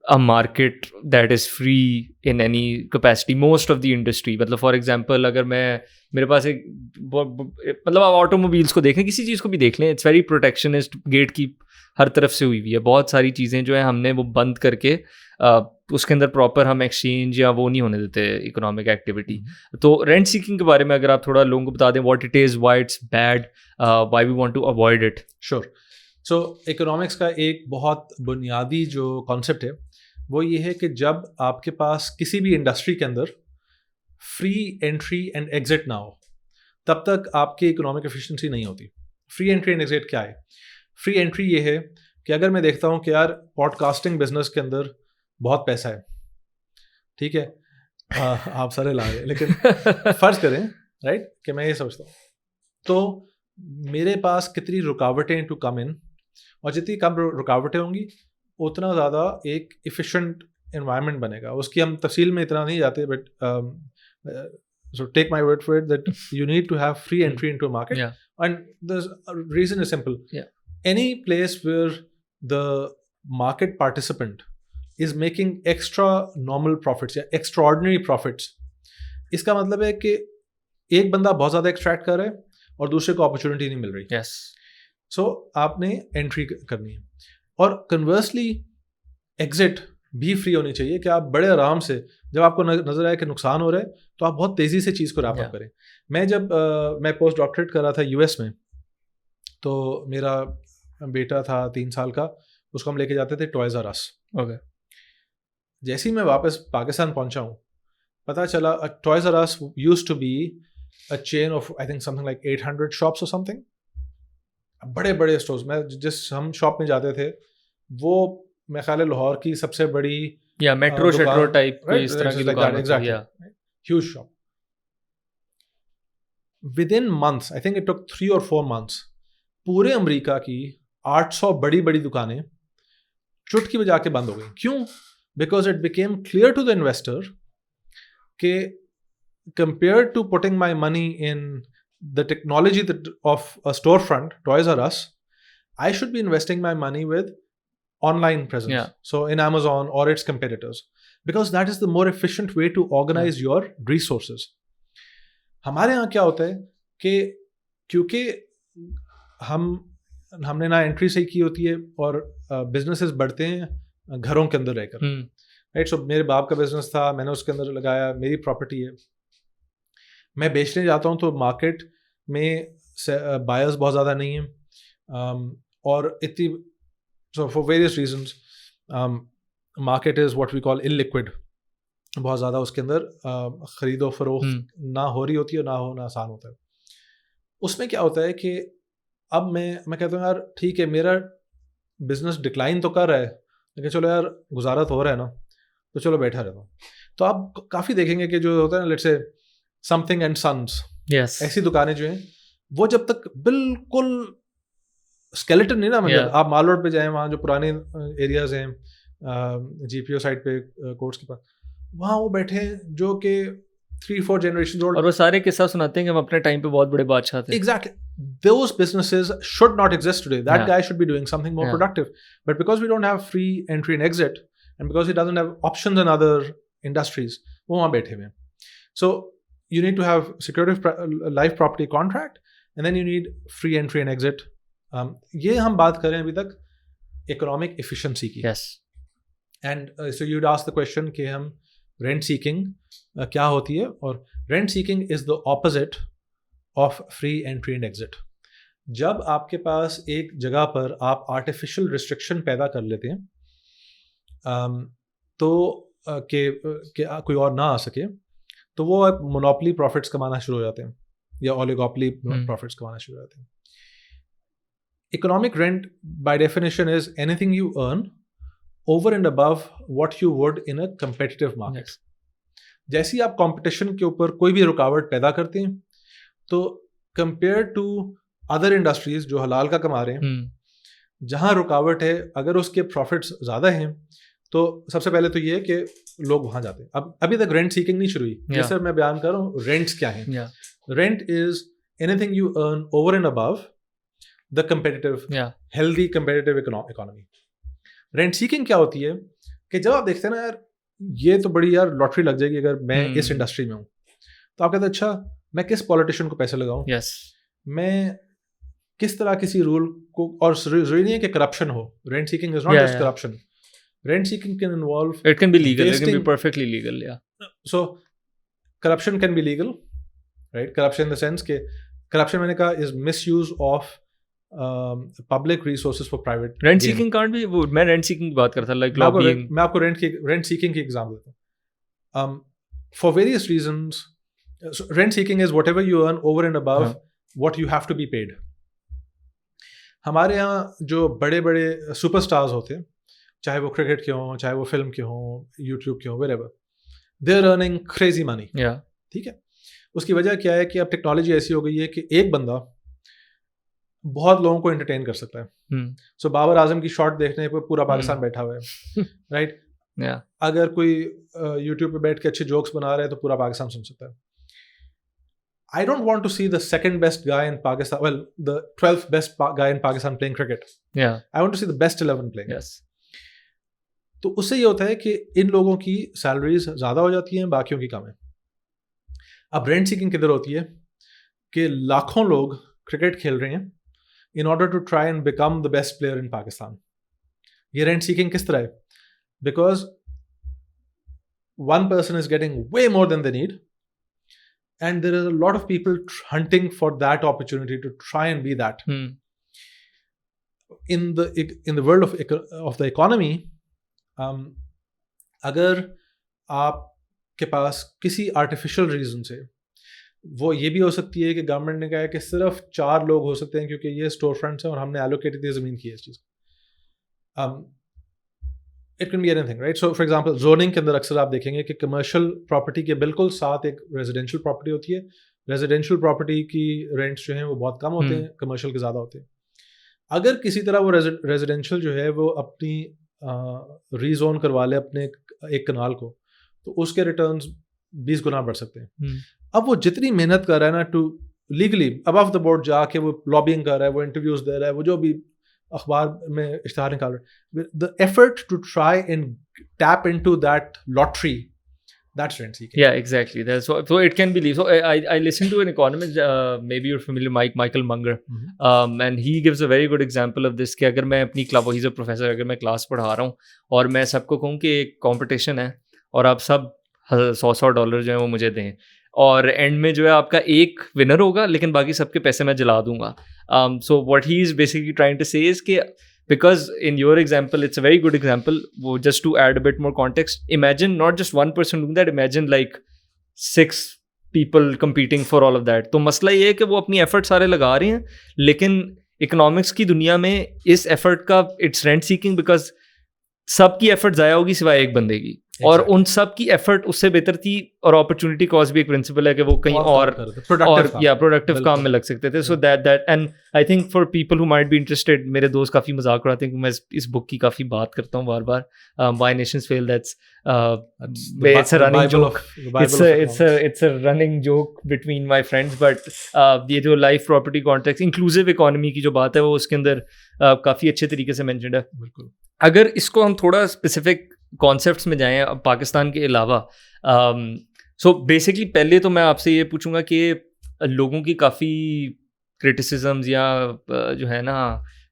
a market that is free in any capacity. Most of the industry, मतलब for example अगर मेरे पास एक मतलब आप automobiles को देखें किसी चीज़ को भी देख लें इट्स वेरी प्रोटेक्शनिस्ट. गेट की हर तरफ से हुई है. बहुत सारी चीज़ें जो है हमने वो बंद करके उसके अंदर प्रॉपर हम एक्सचेंज या वो नहीं होने देते इकोनॉमिक एक्टिविटी. तो रेंट सीकिंग के बारे में अगर आप थोड़ा लोगों को बता दें what it is, why it's bad, why we want to avoid it. Sure. So economics का एक बहुत बुनियादी जो कॉन्सेप्ट है वो ये है कि जब आपके पास किसी भी इंडस्ट्री के अंदर फ्री एंट्री एंड एग्जिट ना हो तब तक आपकी इकोनॉमिक एफिशिएंसी नहीं होती. फ्री एंट्री एंड एग्जिट क्या है? फ्री एंट्री ये है कि अगर मैं देखता हूँ कि यार पॉडकास्टिंग बिजनेस के अंदर बहुत पैसा है, ठीक है, आप सारे ला रहे हैं, लेकिन फर्ज करें राइट कि मैं ये सोचता हूँ तो मेरे पास कितनी रुकावटें टू कम इन और जितनी कम रुकावटें होंगी उतना ज़्यादा एक एफिशिएंट एनवायरनमेन बनेगा. उसकी हम तफसील में इतना नहीं जाते but so take my word for it that you need to have free entry into a market. And the reason is simple. Any place where the market participant is making extra normal profits या extraordinary profits, इसका मतलब है कि एक बंदा बहुत ज़्यादा extract कर रहा है और दूसरे को अपॉर्चुनिटी नहीं मिल रही. So आपने एंट्री करनी है. और कन्वर्सली एग्जिट भी फ्री होनी चाहिए कि आप बड़े आराम से जब आपको नजर आए कि नुकसान हो रहा है तो आप बहुत तेज़ी से चीज़ को रैप अप करें. मैं पोस्ट डॉक्टरेट कर रहा था यूएस में, तो मेरा बेटा था 3 साल का, उसको हम लेके जाते थे टॉयज आर अस. जैसे ही मैं वापस पाकिस्तान पहुंचा हूँ पता चला Toys R Us used to be a chain of I think something like 800 shops और समथिंग. बड़े बड़े स्टोर्स. मैं जिस हम शॉप में जाते थे वो मैं ख्याल है लाहौर की सबसे बड़ी या मेट्रो शेट्रो टाइप इस तरह की दुकान. Exactly. Huge shop. With in months, I think it took 3 or 4 months, पूरे अमेरिका की 800 बड़ी बड़ी दुकानें चुटकी बजा के बंद हो गई. क्यों? Because it became clear to the investor कि compared to putting my money in the technology of a storefront, Toys R Us, I should be investing my money with online presence. So in Amazon or its competitors, because that is the more efficient way to organize your resources. हमारे यहाँ क्या होता है कि क्योंकि हमने ना entry सही की होती है और बिजनेसेस बढ़ते हैं घरों के अंदर रहकर. राइट. सो मेरे बाप का बिजनेस था, मैंने उसके अंदर लगाया, मेरी प्रॉपर्टी है. मैं बेचने जाता हूँ तो मार्केट में बायर्स बहुत ज़्यादा नहीं हैं और इतनी so for various reasons market is what we call illiquid. बहुत ज़्यादा उसके अंदर ख़रीदो फरोख्त ना हो रही होती है, ना होना आसान होता है. उसमें क्या होता है कि अब मैं कहता हूँ यार ठीक है मेरा बिजनेस डिक्लाइन तो कर रहा है, लेकिन चलो यार गुजारा तो हो रहा है ना, तो चलो बैठा रहता हूँ। तो आप काफ़ी देखेंगे कि जो होता है ना, let's say something and sons, yes, ऐसी दुकानें जो हैं वो जब तक बिल्कुल स्केलेटन नहीं ना, मतलब Yeah. आप माल रोड पे जाएं, वहाँ जो पुराने एरियाज हैं जीपीओ साइड पे कोर्ट्स के पास, वहाँ वो बैठे हैं जो कि 3-4 जनरेशन ओल्ड। और वो सारे किस्सा सुनाते हैं कि हम अपने टाइम पे बहुत बड़े बादशाह थे. Exactly. Those businesses should not exist today. That Yeah. guy should be doing something more Yeah. productive. But because we don't have free entry and exit, and because he doesn't have options in other industries, वो वहाँ बैठे हुए हैं. So you need to have security life property contract, and then you need free entry and exit. ये हम बात कर रहे हैं अभी तक economic efficiency की. Yes. And so you'd ask the question कि हम rent seeking क्या होती है, और rent seeking is the opposite of free entry and exit. जब आपके पास एक जगह पर आप artificial restriction पैदा कर लेते हैं तो कि कोई और ना आ सके, तो वो मोनोपोली प्रॉफिट्स कमाना शुरू हो जाते हैं या ओलिगोपोली प्रॉफिट्स कमाना शुरू हो जाते हैं. Economic rent by definition is anything you earn over and above what you would in a competitive market. Yes. जैसे ही आप कंपटीशन के ऊपर कोई भी रुकावट पैदा करते हैं, तो कंपेयर टू अदर इंडस्ट्रीज जो हलाल का कमा रहे हैं, जहां रुकावट है, अगर उसके प्रॉफिट्स ज़्यादा हैं, तो सबसे पहले तो ये है कि लोग वहां जाते हैं. अब अभी तक रेंट सीकिंग नहीं शुरू हुई. Yeah. जैसे मैं बयान कर रहा हूँ, रेंट्स क्या हैं. Yeah. Rent is anything you earn over and above the competitive, healthy competitive economy. Rent seeking क्या होती है कि जब आप देखते हैं ना यार ये तो बड़ी यार लॉटरी लग जाएगी अगर मैं इस इंडस्ट्री में हूँ, तो आप कहते हैं अच्छा मैं किस पॉलिटिशियन को पैसे लगाऊं, Yes. मैं किस तरह किसी रूल को, और जरूरी नहीं है कि करप्शन हो. Rent seeking is not just corruption. Rent seeking can involve, It can be legal. It can be perfectly legal. Yeah. so corruption can be legal, right? Corruption in the sense के corruption मैंने कहा is misuse of public resources for private Rent gain. seeking can't be. वो मैं rent seeking की बात करता था, like lobbying. मैं आपको rent seeking की एग्जाम्पल देता हूँ. For various reasons, so rent seeking is whatever you earn over and above what you have to be paid. हमारे यहाँ जो बड़े बड़े सुपरस्टार्स होते हैं, चाहे वो क्रिकेट के हों, चाहे वो फिल्म के हों, यूट्यूब के हों, wherever, they are earning crazy money. Yeah. ठीक है. उसकी वजह क्या है कि अब टेक्नोलॉजी ऐसी हो गई है कि एक बंदा बहुत लोगों को एंटरटेन कर सकता है. सो बाबर आजम की शॉट देखने पर पूरा पाकिस्तान बैठा हुआ है, राइट? Yeah. अगर कोई यूट्यूब पे बैठ के अच्छे जोक्स बना रहा है तो पूरा पाकिस्तान सुन सकता है. I don't want to see the second best guy in Pakistan, well, the 12th best guy in Pakistan playing cricket. Yeah. I want to see the best 11 playing. Yes. तो उससे ये होता है कि इन लोगों की सैलरीज ज़्यादा हो जाती हैं, बाकियों की कम है. अब रेंट सीकिंग किधर होती है कि लाखों लोग क्रिकेट खेल रहे हैं in order to try and become the best player in Pakistan. ये रेंट सीकिंग किस तरह है? Because one person is getting way more than they need, and there are a lot of people hunting for that opportunity to try and be that. In the world of the economy, अगर आपके पास किसी artificial reason से, वो ये भी हो सकती है कि गवर्नमेंट ने कहा है कि सिर्फ 4 लोग हो सकते हैं क्योंकि ये स्टोर फ्रंट्स हैं और हमने एलोकेटेड ज़मीन की है इस चीज़ को. It can be anything, right? So for example zoning के अंदर अक्सर आप देखेंगे कि कमर्शियल प्रॉपर्टी के बिल्कुल साथ एक रेजिडेंशियल प्रॉपर्टी होती है. रेजिडेंशियल प्रॉपर्टी की रेंट्स जो हैं वो बहुत कम होते हैं, कमर्शियल के ज़्यादा होते हैं. अगर किसी तरह वो रेजिडेंशियल जो है वो अपनी रीजोन करवा ले अपने एक कनाल को, तो उसके रिटर्न्स 20 गुना बढ़ सकते हैं. अब वो जितनी मेहनत कर रहा है ना to legally above the board जाके वो लॉबिंग कर रहा है, वो इंटरव्यूज दे रहा है, वो जो भी अखबार में इश्तिहार निकाल रहा है, the effort to try and tap into that lottery, that's rent seeking. Yeah, exactly. So it can be leave. So I listened to an economist, maybe you're familiar, Michael Munger, and he gives a very good example of this कि अगर मैं अपनी class, he's a professor, अगर मैं class पढ़ा रहा हूँ और मैं सबको कहूँ कि एक कंपटीशन है और आप सब $100 जो है वो मुझे दें, और एंड में जो है आपका एक विनर होगा लेकिन बाकी सबके पैसे मैं जला दूंगा. So what he is basically trying to say is कि because in your example it's a very good example, just to add a bit more context, imagine not just one person doing that, imagine like 6 people competing for all of that. तो मसला ये है कि वो अपनी effort सारे लगा रहे हैं, लेकिन इकोनॉमिक्स की दुनिया में इस एफर्ट का इट्स रेंट सीकिंग, बिकॉज सबकी एफर्ट ज़ाया होगी सिवाय एक बंदे की, और उन सब की एफर्ट उससे बेहतर थी, और अपॉर्चुनिटी कॉस्ट भी एक प्रिंसिपल है कि वो कहीं और प्रोडक्टिव काम में लग सकते थे. So that and I think for people who might be interested, मेरे दोस्त काफ़ी मजाक उड़ाते हैं कि मैं इस बुक की काफ़ी बात करता हूँ बार बार, why nations fail. That's it's a running joke. It's a running joke between my friends. But ये जो life property context, inclusive economy की जो बात है, वो उसके अंदर काफ़ी अच्छे तरीके से मेंशन्ड है. बिल्कुल. अगर इसको हम थोड़ा स्पेसिफिक कॉन्सेप्ट्स में जाएं अब पाकिस्तान के अलावा, सो बेसिकली पहले तो मैं आपसे ये पूछूंगा कि लोगों की काफ़ी क्रिटिसिजम्स या जो है ना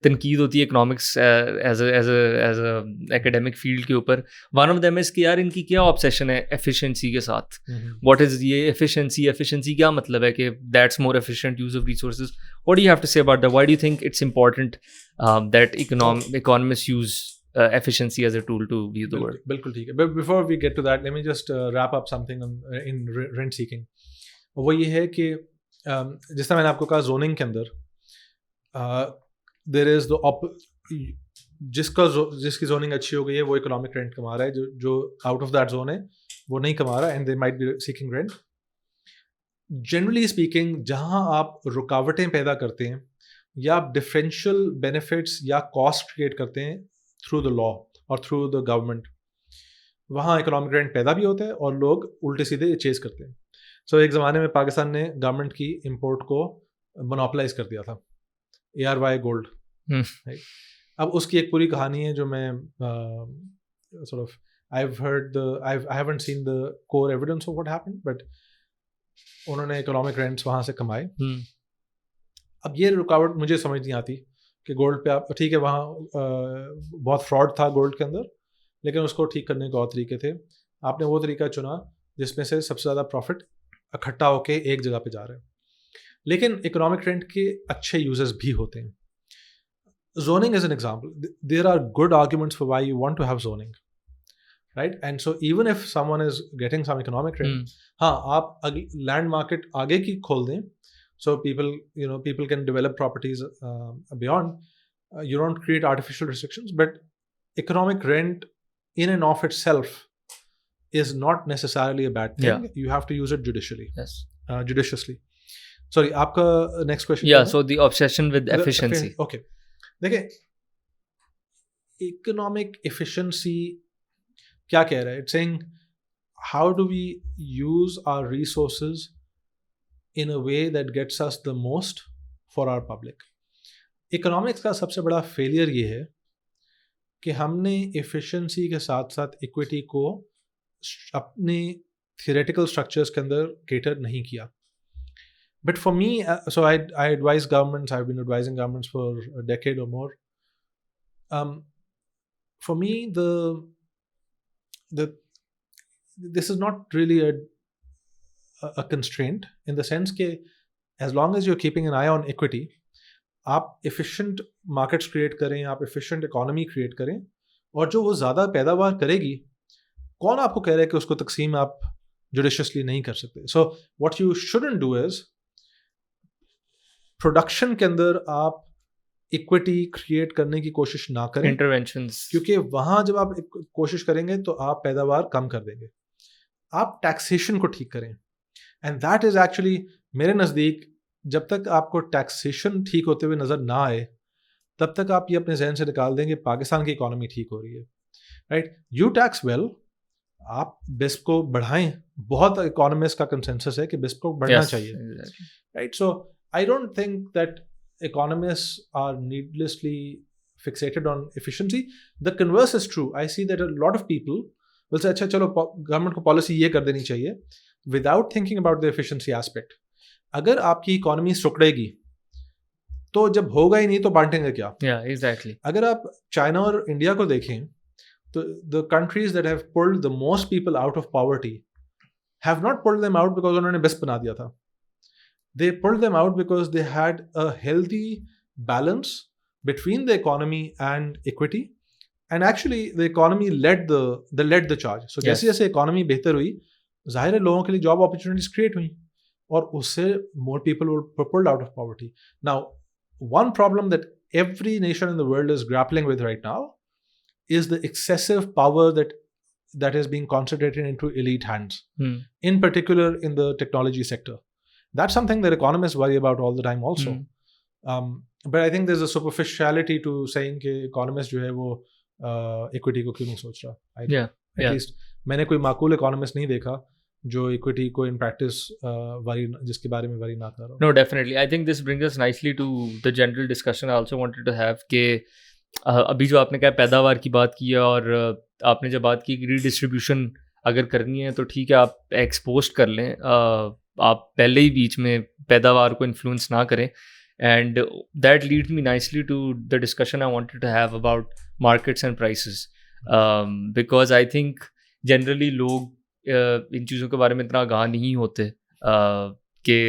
तनकीद होती है economics as a academic field के ऊपर. वन ऑफ देम इज़ कि यार इनकी क्या ऑब्सेशन है एफिशिएंसी के साथ. व्हाट इज़ ये एफिशिएंसी क्या मतलब है कि that's more efficient use of resources. What do you have to say about that? Why do you think it's important that economist use efficiency as a tool to view the world? बिल्कुल ठीक है. But before we get to that, let me just wrap up something in rent seeking. वो ये है कि जिस तरह मैंने आपको कहा, जोनिंग के अंदर there is जिसकी जोनिंग अच्छी हो गई है वो इकोनॉमिक रेंट कमा रहा है, जो आउट ऑफ दैट जोन है वो नहीं कमा रहा, and they might be seeking rent. Generally speaking, जहाँ आप रुकावटें पैदा करते हैं या आप डिफरेंशियल बेनिफिट्स या कॉस्ट क्रिएट करते हैं थ्रू द लॉ और थ्रू द गवर्नमेंट, वहाँ इकोनॉमिक रेंट पैदा भी होता है और लोग उल्टे सीधे चेज करते हैं. सो एक ज़माने में पाकिस्तान ने गवर्नमेंट की इंपोर्ट को मोनोपलाइज कर दिया था, ARY गोल्ड. अब उसकी एक पूरी कहानी है जो मैं sort of I haven't seen the core evidence of what happened, but उन्होंने इकोनॉमिक रेंट्स वहाँ से कमाए. अब ये रुकावट मुझे समझ नहीं आती कि गोल्ड पे आप ठीक है, वहाँ बहुत फ्रॉड था गोल्ड के अंदर, लेकिन उसको ठीक करने के और तरीके थे. आपने वो तरीका चुना जिसमें से सबसे ज़्यादा प्रॉफिट इकट्ठा होके एक जगह पे जा रहा है. लेकिन इकोनॉमिक रेंट के अच्छे यूजेस भी होते हैं. Zoning is an example. There are good arguments for why you want to have zoning, right? And so even if someone is getting some economic rent, हाँ, आप लैंड मार्केट आगे की खोल दें, so people can develop properties beyond. You don't create artificial restrictions, but economic rent in and of itself is not necessarily a bad thing. Yeah. You have to use it judiciously. Yes. Judiciously. Sorry, आपका next question. Yeah, so the obsession with efficiency. Okay. देखिए, economic efficiency क्या कह रहा है? It's saying how do we use our resources in a way that gets us the most for our public. Economics का सबसे बड़ा failure ये है कि हमने एफिशिएंसी के साथ साथ इक्विटी को अपने थियोरेटिकल स्ट्रक्चर्स के अंदर केटर नहीं किया. But for me, so I advise governments, I have been advising governments for a decade or more. For me this is not really a constraint in the sense कि as long as you're keeping an eye on equity, आप efficient markets create करें, आप efficient economy create करें, और जो वो ज़्यादा पैदावार करेगी, कौन आपको कह रहा है कि उसको तकसीम आप judiciously नहीं कर सकते? So what you shouldn't do is production के अंदर आप इक्विटी क्रिएट करने की कोशिश ना करें, इंटरवेंशंस, क्योंकि वहाँ जब आप कोशिश करेंगे तो आप पैदावार कम कर देंगे. आप टैक्सेशन को ठीक करें, एंड दैट इज़ एक्चुअली मेरे नज़दीक, जब तक आपको टैक्सेशन ठीक होते हुए नज़र ना आए तब तक आप ये अपने जहन से निकाल देंगे पाकिस्तान की इकोनॉमी ठीक हो रही है, राइट? यू टैक्स वेल, आप बिस्प को बढ़ाएं. बहुत इकोनॉमिस्ट का कंसेंसस है कि बिस्प को बढ़ना चाहिए, right? So I don't think that economists are needlessly fixated on efficiency. The converse is true. I see that a lot of people will say, अच्छा चलो गवर्नमेंट को पॉलिसी ये कर देनी चाहिए, without thinking about the efficiency aspect. अगर आपकी economy सुकड़ेगी तो जब होगा ही नहीं तो बांटेंगे क्या? Yeah, exactly. अगर आप चाइना और इंडिया को देखें तो the countries that have pulled the most people out of poverty have not pulled them out because उन्होंने बेस्ट बना दिया था. They pulled them out because they had a healthy balance between the economy and equity, and actually the economy led the charge. So जैसे जैसे economy बेहतर हुई, जाहिर है लोगों के लिए job opportunities create हुई. और उससे more people were pulled out of poverty. Now, one problem that every nation in the world is grappling with right now is the excessive power that is being concentrated into elite hands, in particular in the technology sector. That's something that economists worry about all the time also. But I think there's a superficiality to saying कि economist जो है वो equity को क्यों नहीं सोच रहा. At least मैंने कोई माकूल economist नहीं देखा जो equity को in practice जिसके बारे में worry ना कर रहा. No, definitely. I think this brings us nicely to the general discussion I also wanted to have कि अभी जो आपने कहा पैदावार की बात की है और आपने जब बात की रीडिस्ट्रीब्यूशन अगर करनी है तो ठीक है आप एक्सपोज कर लें, आप पहले ही बीच में पैदावार को इन्फ्लुएंस ना करें. And that leads me nicely to the discussion I wanted to have about markets and prices, because I think generally लोग इन चीज़ों के बारे में इतना आगाह नहीं होते कि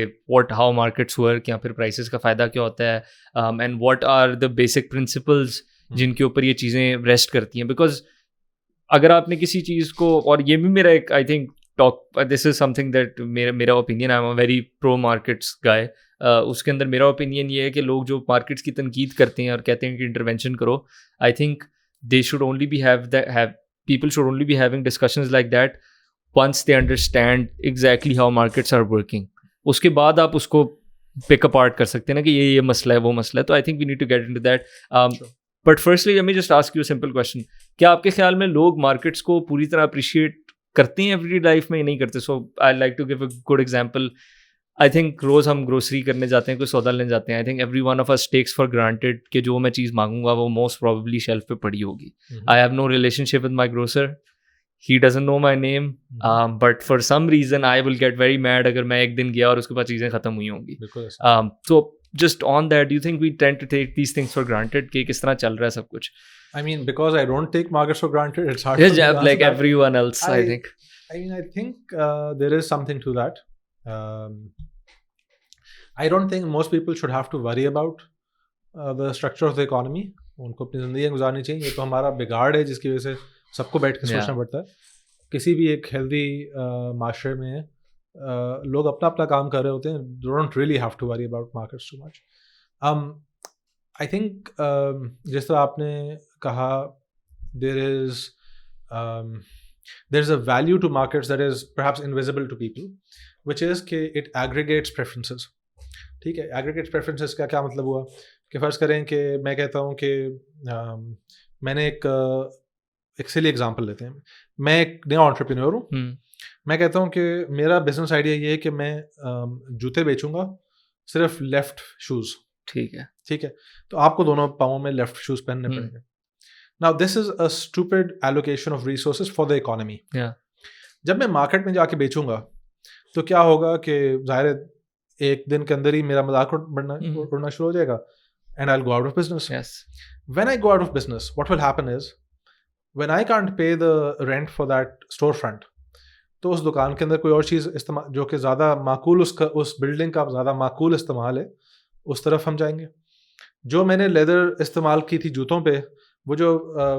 how markets work या फिर prices का फ़ायदा क्या होता है, and what are the basic principles जिनके ऊपर ये चीज़ें रेस्ट करती हैं. बिकॉज अगर आपने किसी चीज़ को, और ये भी मेरा एक I think this is something that मेरा opinion, I am a very pro markets guy. उसके अंदर मेरा ओपिनियन ये है कि लोग जो मार्केट्स की तनकीद करते हैं और कहते हैं कि इंटरवेंशन करो, I think they should only be people should only be having discussions like that once they understand exactly how markets are working. उसके बाद आप उसको पिक अपार्ट कर सकते हैं ना कि ये मसला है वो मसला है. तो I think we need to get into that. But firstly let me just ask you a simple question. क्या आपके ख्याल में लोग मार्केट्स को पूरी तरह अप्रिशिएट करते हैं एवरीडे लाइफ में, नहीं करते? So I like to give a good example. I think रोज़ हम ग्रोसरी करने जाते हैं, कोई सौदा लेने जाते हैं. I think every one of us takes for granted कि जो मैं चीज़ मांगूंगा वो मोस्ट प्रोबेबली शेल्फ पे पड़ी होगी. I have no relationship with my grocer, he doesn't know my name, but for some reason I will get very mad अगर मैं एक दिन गया और उसके बाद चीज़ें ख़त्म हुई होंगी. So just on that, do you think we tend to take these things for granted कि किस तरह चल रहा है सब कुछ? I mean, because I don't take markets for granted, it's hard for me to answer like that. Everyone else, I think. I think there is something to that. I don't think most people should have to worry about the structure of the economy. उनको अपनी ज़िंदगी गुजारनी चाहिए. ये तो हमारा बिगाड़ है जिसकी वजह से सबको बैठ के सोचना पड़ता है. किसी भी एक हेल्दी माशरे में लोग अपना अपना काम कर रहे होते हैं. Don't really have to worry about markets too much. I think जिस तरह आपने कहा, there is a value to markets that is perhaps invisible to people, which is कि इट एग्रीगेट्स प्रेफरेंसेस. ठीक है, एग्रीगेट्स प्रेफरेंसेस का क्या मतलब हुआ कि फ़र्ज़ करें कि मैं कहता हूँ कि मैंने एक सिली एग्जांपल लेते हैं. मैं एक नया एंटरप्रेन्योर हूँ. मैं कहता हूँ कि मेरा बिजनेस आइडिया ये है कि मैं जूते बेचूंगा, सिर्फ लेफ्ट शूज़. ठीक है, तो आपको दोनों पाँवों में लेफ्ट शूज़ पहनने पड़ेंगे. Now this is a stupid allocation of resources for the economy. जब मैं मार्केट में जाके बेचूंगा तो क्या होगा कि ज़ाहिर है एक दिन के अंदर ही मेरा मजाक उड़ना शुरू हो जाएगा, and I will go out of business. When I go out of business, what will happen is when I can't pay the rent for that storefront, तो उस दुकान के अंदर कोई और चीज़ इस्तेमाल जो कि ज़्यादा माकूल उस बिल्डिंग का ज़्यादा माकूल इस्तेमाल है, उस तरफ हम जाएंगे. जो मैंने लेदर इस्तेमाल की थी जूतों पे, वो जो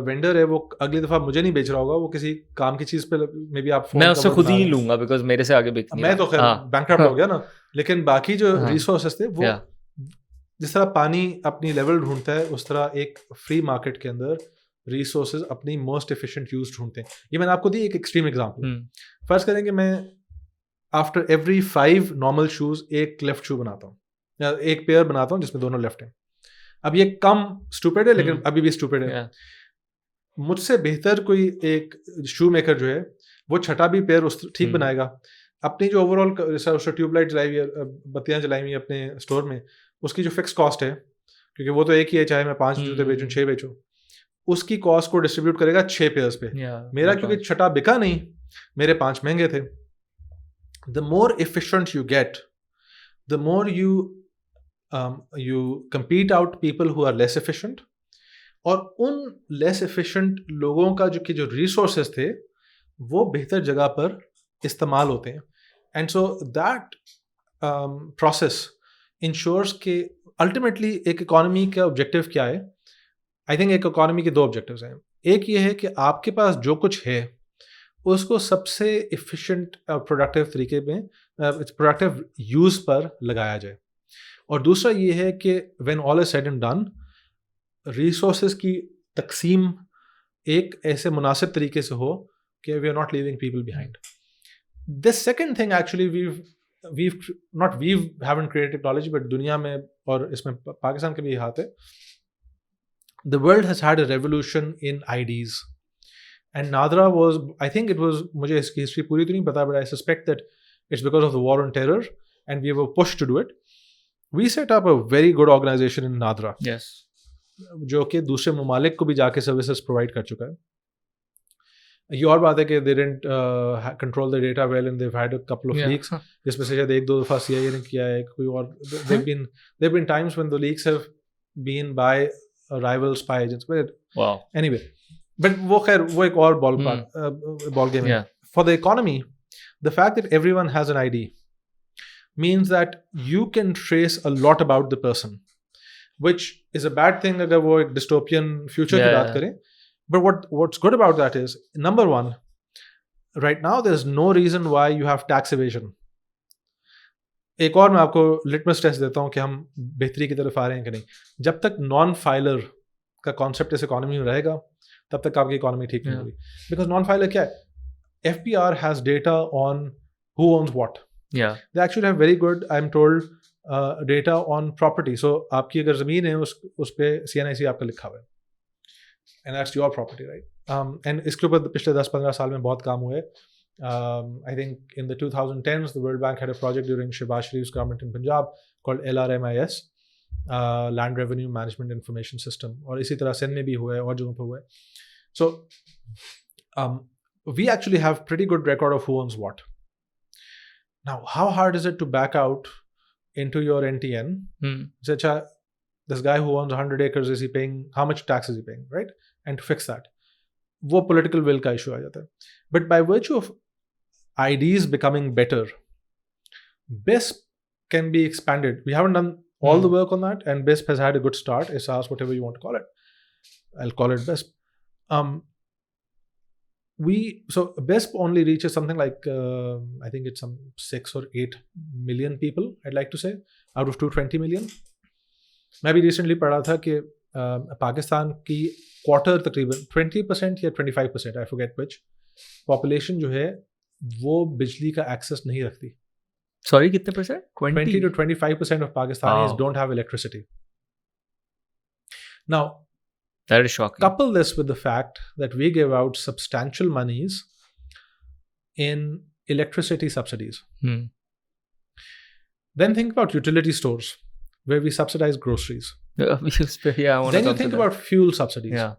वेंडर है वो अगली दफ़ा मुझे नहीं बेच रहा होगा, वो किसी काम की चीज़ पे मे बी आप मैं उससे खुद ही नहीं लूँगा बिकॉज मेरे से आगे बेचनी है. मैं तो खैर बैंकक्रप्ट हो गया ना. लेकिन बाकी जो रिसोर्सेस थे वो जिस तरह पानी अपनी लेवल ढूंढता है, उस तरह एक फ्री मार्केट के अंदर रिसोर्सेज अपनी मोस्ट एफिशिएंट यूज ढूंढते हैं. ये मैंने आपको दी एक एक्सट्रीम एग्जांपल. फर्स्ट करेंगे मैं आफ्टर एवरी 5 नॉर्मल शूज एक लेफ्ट शू बनाता हूँ या एक पेयर बनाता हूँ जिसमें दोनों लेफ्ट हैं. अब ये कम स्टूपिड है लेकिन अभी भी स्टूपिड है. मुझसे बेहतर कोई एक शू मेकर जो है वो छठा भी पेयर उस ठीक बनाएगा. अपनी जो ओवरऑल ट्यूबलाइट जलाई हुई है, बत्तियाँ जलाई हुई अपने स्टोर में, उसकी जो फिक्स कॉस्ट है, क्योंकि वो तो एक ही है चाहे मैं 5 जूते बेचूँ 6 बेचूँ, उसकी कॉस्ट को डिस्ट्रीब्यूट करेगा 6 पेयर्स पे. मेरा क्योंकि छठा बिका नहीं, मेरे 5 महंगे थे. The more efficient you get, the more you compete out people who are less efficient, और उन लेस एफिशिएंट लोगों का जो रिसोर्सेज थे वो बेहतर जगह पर इस्तेमाल होते हैं. And so that process ensures के अल्टीमेटली एक इकोनॉमी का ऑब्जेक्टिव क्या है. आई थिंक एक इकोनॉमी के 2 ऑब्जेक्टिव्स हैं. एक ये है कि आपके पास जो कुछ है उसको सबसे efficient प्रोडक्टिव तरीके में प्रोडक्टिव यूज़ पर लगाया जाए. और दूसरा ये है कि when all is said and done, resources की तकसीम एक ऐसे मुनासिब तरीके से हो कि we are not leaving people behind. The second thing actually we haven't created technology, but दुनिया में और इसमें पाकिस्तान के भी हाथ है. The world has had a revolution in IDs. And Nadra was, I think it was, मुझे इसकी हिस्ट्री पूरी तो नहीं पता, but I suspect that it's because of the war on terror and we were pushed to do it. We set up a very good organization in Nadra. Yes. जो कि दूसरे ममालिक को भी जाके सर्विसेज प्रोवाइड कर चुका है. ये और बात है कि they didn't control the data well and they've had a couple of leaks, जिसमें से शायद एक दो दफ़ा CIA ने किया है कोई और. There've been times when the leaks have been by rival spy agents. But wow. Anyway, but वो खैर वो एक और ball game है. For the economy, the fact that everyone has an ID means that you can trace a lot about the person, which is a bad thing अगर वो एक dystopian future की बात करें. But what's good about that is, number one, right now there's no reason why you have tax evasion. एक और मैं आपको लिटमस टेस्ट देता हूँ कि हम बेहतरी की तरफ आ रहे हैं कि नहीं. जब तक नॉन फाइलर का कॉन्सेप्ट इस इकोनॉमी में रहेगा तब तक आपकी इकोनॉमी ठीक नहीं होगी. बिकॉज नॉन फाइलर क्या है? FPR has data on who owns what. Yeah. They actually have very good, I'm told, data on property. So आपकी अगर ज़मीन है उस पे CNIC आपका लिखा हुआ है. And that's your property, right? And इसके ऊपर पिछले 10-15 साल में बहुत काम हुए. I think in the 2010s, the World Bank had a project during Shehbaz Sharif's government in Punjab called LRMIS, Land Revenue Management Information System. और इसी तरह सिंध में भी हुआ है और जगहों पर हुआ है. So we actually have pretty good record of who owns what. Now, how hard is it to back out into your NTN? Say, this guy who owns 100 acres, is he paying, how much tax is he paying, right? And to fix that, वो political will का issue आ जाता है. But by virtue of IDs becoming better, BISP can be expanded. We haven't done all the work on that, and BISP has had a good start. ISAS, whatever you want to call it. I'll call it BISP. So BISP only reaches something like, I think it's some 6 or 8 million people, I'd like to say, out of 220 million. मैं भी recently पढ़ा था कि पाकिस्तान की quarter तकरीबन 20% या 25%, I forget which, population जो है वो बिजली का एक्सेस नहीं रखती. सॉरी कितने percent? 20 to 25% of Pakistanis don't have electricity. Now, that is shocking. Couple this with the fact that we give out substantial monies in electricity subsidies. Then think about utility stores, where we subsidize groceries. Then you think about fuel subsidies. Yeah.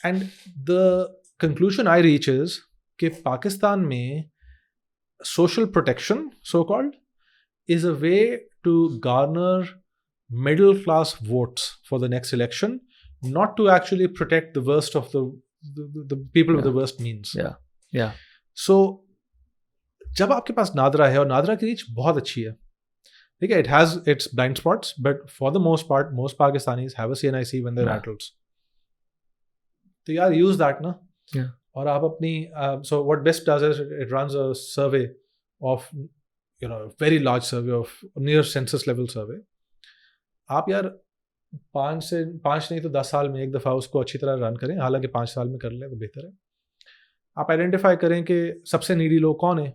And the conclusion I reach is that Pakistan mein social protection, so-called, is a way to garner middle class votes for the next election, not to actually protect the worst of the people with the worst means. Yeah. So, जब आपके पास नादरा है और नादरा की reach बहुत अच्छी है, ठीक है, it has its blind spots, but for the most part, most Pakistanis have a CNIC when they're adults. तो यार use that ना. Yeah. और आप अपनी so what BISP does is it runs a survey of, a very large survey of near census level survey. आप यार 5 नहीं तो 10 साल में एक दफ़ा उसको अच्छी तरह रन करें, हालांकि 5 साल में कर लें तो बेहतर है. आप आइडेंटिफाई करें कि सबसे नीडी लोग कौन है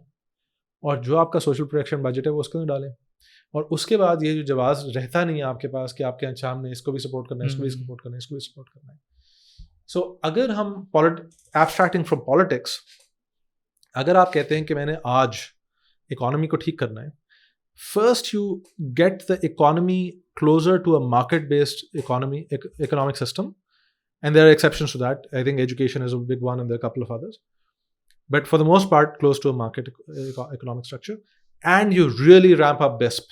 और जो आपका सोशल प्रोटेक्शन बजट है वो उसके अंदर डालें. और उसके बाद ये जो जवाब रहता नहीं है आपके पास कि आपके अच्छा हमने इसको भी सपोर्ट करना है, इसको भी सपोर्ट करना है, इसको भी सपोर्ट करना है. सो अगर हम एब्स्ट्रैक्टिंग फ्रॉम पॉलिटिक्स, अगर आप कहते हैं कि मैंने आज इकोनॉमी को ठीक करना है, first you get the economy closer to a market based economic system, and there are exceptions to that. I think education is a big one and there are a couple of others, but for the most part close to a market economic structure. And you really ramp up BISP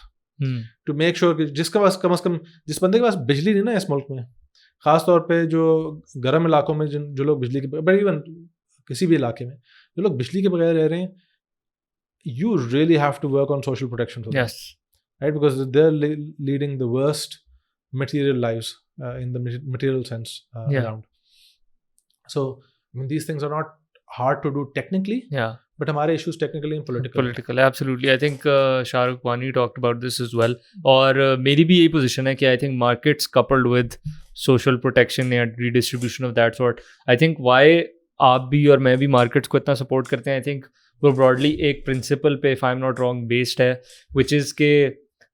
to make sure कि जिसके पास कम से कम, जिस बंदे के पास बिजली नहीं ना इस मुल्क में, ख़ास तौर पे जो गर्म इलाकों में जो लोग बिजली के, बट इवन किसी भी इलाके में जो लोग बिजली के बगैर रह रहे हैं, you really have to work on social protection for them. Yes. Right, because they're leading the worst material lives in the material sense around. So I mean, these things are not hard to do technically, Yeah. but हमारे issues technically and Political, absolutely. I think Shahrukh Wani talked about this as well. और मेरी भी यही position है कि I think markets coupled with social protection या redistribution of that sort, I think why आप भी और मैं भी markets को इतना support करते हैं, I think वो broadly एक principle पे, if I'm not wrong, based है, which is कि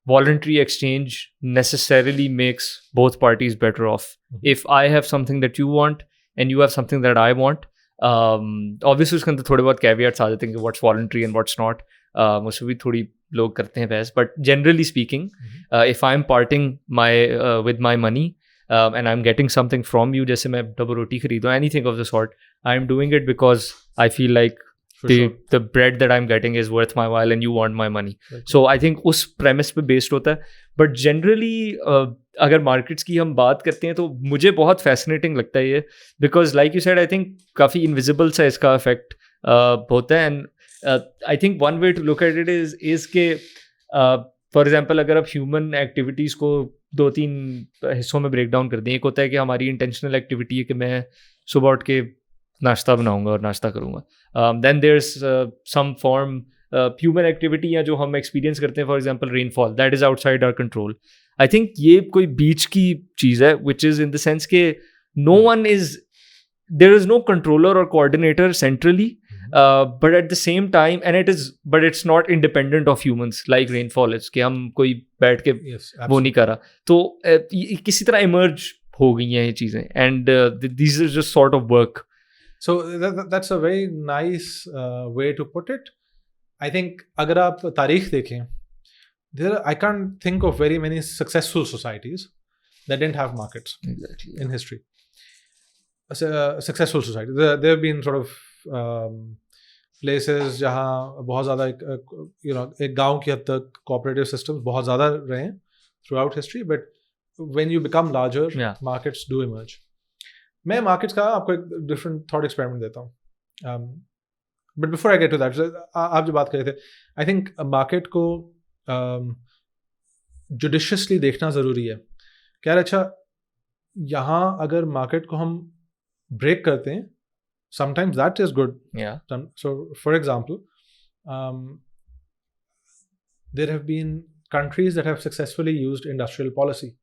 voluntary exchange necessarily makes both parties better off. If I have something that you want and you have something that I want, obviously उसके अंदर थोड़े बहुत caveats आ जाते हैं कि what's voluntary and what's not, मुझसे भी थोड़ी लोग करते हैं बहस, but generally speaking, if I'm parting my with my money and I'm getting something from you, जैसे मैं डबल रोटी खरीदूँ, anything of the sort, I'm doing it because I feel like the bread that I'm getting is worth my while and you want my money. So I think उस premise पे based होता है. But generally अगर markets की हम बात करते हैं तो मुझे बहुत fascinating लगता है ये, because like you said, I think काफ़ी invisible सा इसका effect होता है. And I think one way to look at it is कि for example अगर आप human activities को 2-3 हिस्सों में break down कर दें, एक होता है कि हमारी intentional activity है कि मैं सुबह उठ के नाश्ता बनाऊंगा और नाश्ता करूंगा. Then there's some form human activity या जो हम एक्सपीरियंस करते हैं, for example rainfall, that is outside our control. I think ये कोई बीच की चीज़ है, which is in the sense के no one is, there is no controller और coordinator centrally, but at the same time and but it's not independent of humans like rainfall is, कि हम कोई बैठ के वो नहीं कर रहा. तो किसी तरह इमर्ज हो गई हैं ये चीज़ें, and this is just sort of work. So that's a very nice way to put it. I think अगर आप तारीख देखें, I can't think of very many successful societies that didn't have markets in history. Successful societies. There have been sort of places जहाँ बहुत ज़्यादा एक गांव की हद तक cooperative systems बहुत ज़्यादा रहे हैं throughout history, but when you become larger, markets do emerge. मैं मार्केट्स का आपको एक डिफरेंट थॉट एक्सपेरिमेंट देता हूँ, but before I get to that, आप जो बात कर रहे थे, आई थिंक मार्केट को जुडिशियसली देखना ज़रूरी है. क्या अच्छा, यहाँ अगर मार्केट को हम ब्रेक करते हैं, sometimes that is good. So for example, there have been countries that have successfully used industrial policy.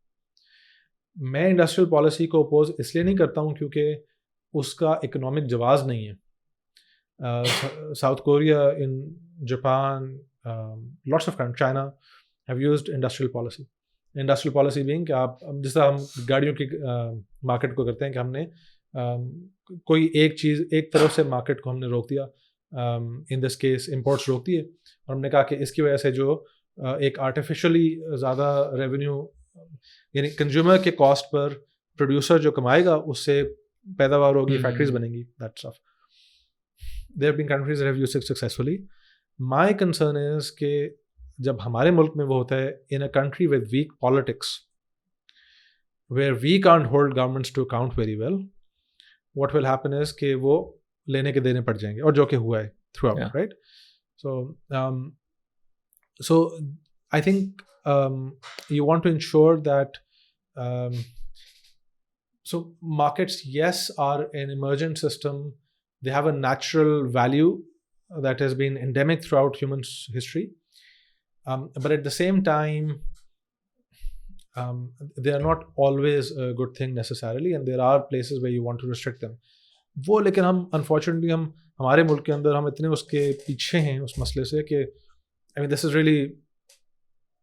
मैं इंडस्ट्रियल पॉलिसी को अपोज इसलिए नहीं करता हूँ क्योंकि उसका इकोनॉमिक जवाज़ नहीं है. South Korea, in Japan, lots of countries, China have used industrial policy. Industrial policy being कि आप, जिस तरह हम गाड़ियों की मार्केट को करते हैं कि हमने कोई एक चीज़, एक तरफ से मार्केट को हमने रोक दिया, इन दिस केस इंपोर्ट्स रोक दिए, और हमने कहा कि इसकी वजह से जो एक आर्टिफिशियली ज़्यादा रेवेन्यू, यानी कंज्यूमर के कॉस्ट पर प्रोड्यूसर जो कमाएगा उससे पैदावार होगी, फैक्ट्रीज बनेंगी, that stuff. There have been countries that have used it successfully. My concern is कि जब हमारे मुल्क में वो होता है, in a country with weak politics, where we can't hold governments to account very well, what will happen is कि वो लेने के देने पड़ जाएंगे, और जो कि हुआ है through out, right. So I think you want to ensure that so markets, yes, are an emergent system. They have a natural value that has been endemic throughout human history, but at the same time they are not always a good thing necessarily, and there are places where you want to restrict them. वो लेकिन हम unfortunately हम हमारे मुल्क के अंदर हम इतने उसके पीछे हैं उस मसले से कि I mean this is really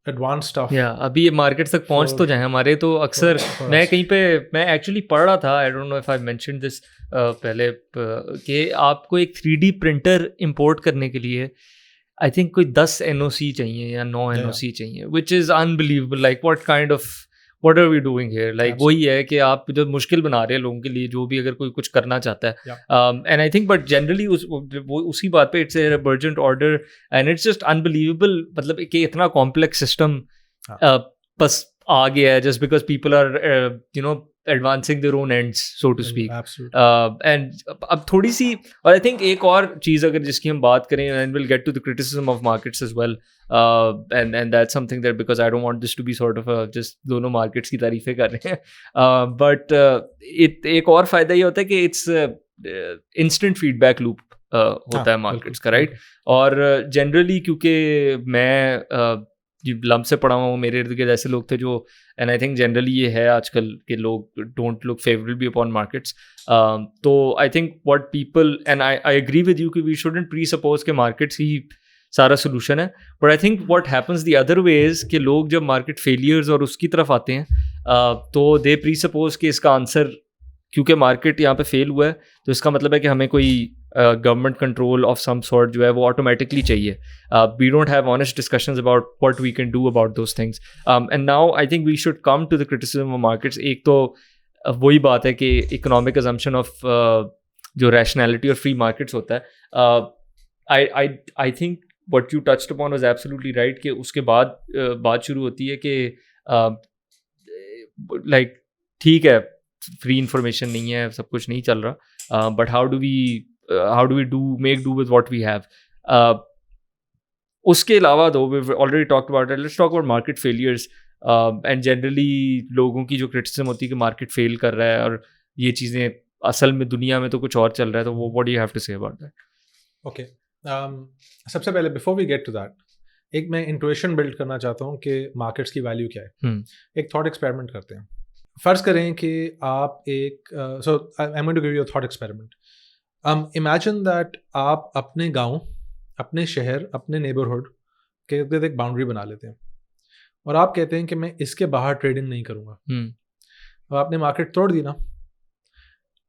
advance stuff. अभी ये मार्केट तक पहुंच तो जाए हमारे, तो अक्सर मैं कहीं पे, मैं एक्चुअली पढ़ रहा था, आई don't know if I mentioned this पहले, कि आपको एक 3D प्रिंटर इंपोर्ट करने के लिए आई थिंक कोई 10 NOC चाहिए या 9 NOC चाहिए, which is unbelievable. Like what are we doing here? Like वही है कि आप जो मुश्किल बना रहे हैं लोगों के लिए, जो भी अगर कोई कुछ करना चाहता है. And I think but generally उसी बात पे it's a urgent order and it's just unbelievable. मतलब कि इतना कॉम्प्लेक्स सिस्टम बस आ गया है just because people are advancing their own ends, so to speak. And अब थोड़ी सी, और I think एक और चीज़ अगर जिसकी हम बात करें, and we'll get to the criticism of markets as well, and that's something that, because I don't want this to be sort of a just दोनों markets की तारीफें कर रहे हैं, but एक और फ़ायदा ये होता है कि it's इंस्टेंट फीडबैक लूप होता है मार्केट्स का, राइट? और जनरली क्योंकि मैं लम्स से पढ़ा हूँ, मेरे इर्द गिर्द ऐसे लोग थे जो, एंड आई थिंक जनरली ये है आजकल के लोग don't look favourably upon markets. तो I think what people, and I agree with you कि वी शुडंट प्री सपोज के मार्केट्स ही सारा सोल्यूशन है, but I think what happens the other ways कि लोग जब मार्केट फेलियर्स और उसकी तरफ आते हैं तो दे प्री सपोज कि इसका आंसर, क्योंकि मार्केट यहाँ पे फेल हुआ है तो इसका मतलब है कि हमें कोई government control of some sort जो है वो ऑटोमेटिकली चाहिए. We don't have honest discussions about what we can do about those things, and now I think we should come to the criticism of markets. एक तो वही बात है कि इकोनॉमिक अजम्पशन ऑफ जो रैशनैलिटी और फ्री मार्केट्स होता है, I think what you touched upon was absolutely right कि उसके बाद बात शुरू होती है कि लाइक ठीक है फ्री इंफॉर्मेशन नहीं है, सब कुछ नहीं चल रहा, but how do we make do with what we have. उसके अलावा दो we already talked about it, let's talk about market failures and generally लोगों की जो क्रिटिसिज्म होती है कि मार्केट फेल कर रहा है और ये चीज़ें असल में दुनिया में तो कुछ और चल रहा है, तो वो what do you have to say about that? Okay, सबसे पहले before we get to that, एक मैं इंट्यूशन बिल्ड करना चाहता हूँ कि मार्केट्स की वैल्यू क्या है. एक थॉट एक्सपेरिमेंट करते हैं. फ़र्ज करें कि आप एक so I am going to give you a thought experiment. Imagine that आप अपने गांव, अपने शहर, अपने नेबरहुड के इर्द एक बाउंड्री बना लेते हैं और आप कहते हैं कि मैं इसके बाहर ट्रेडिंग नहीं करूँगा. अब आपने मार्केट तोड़ दी ना.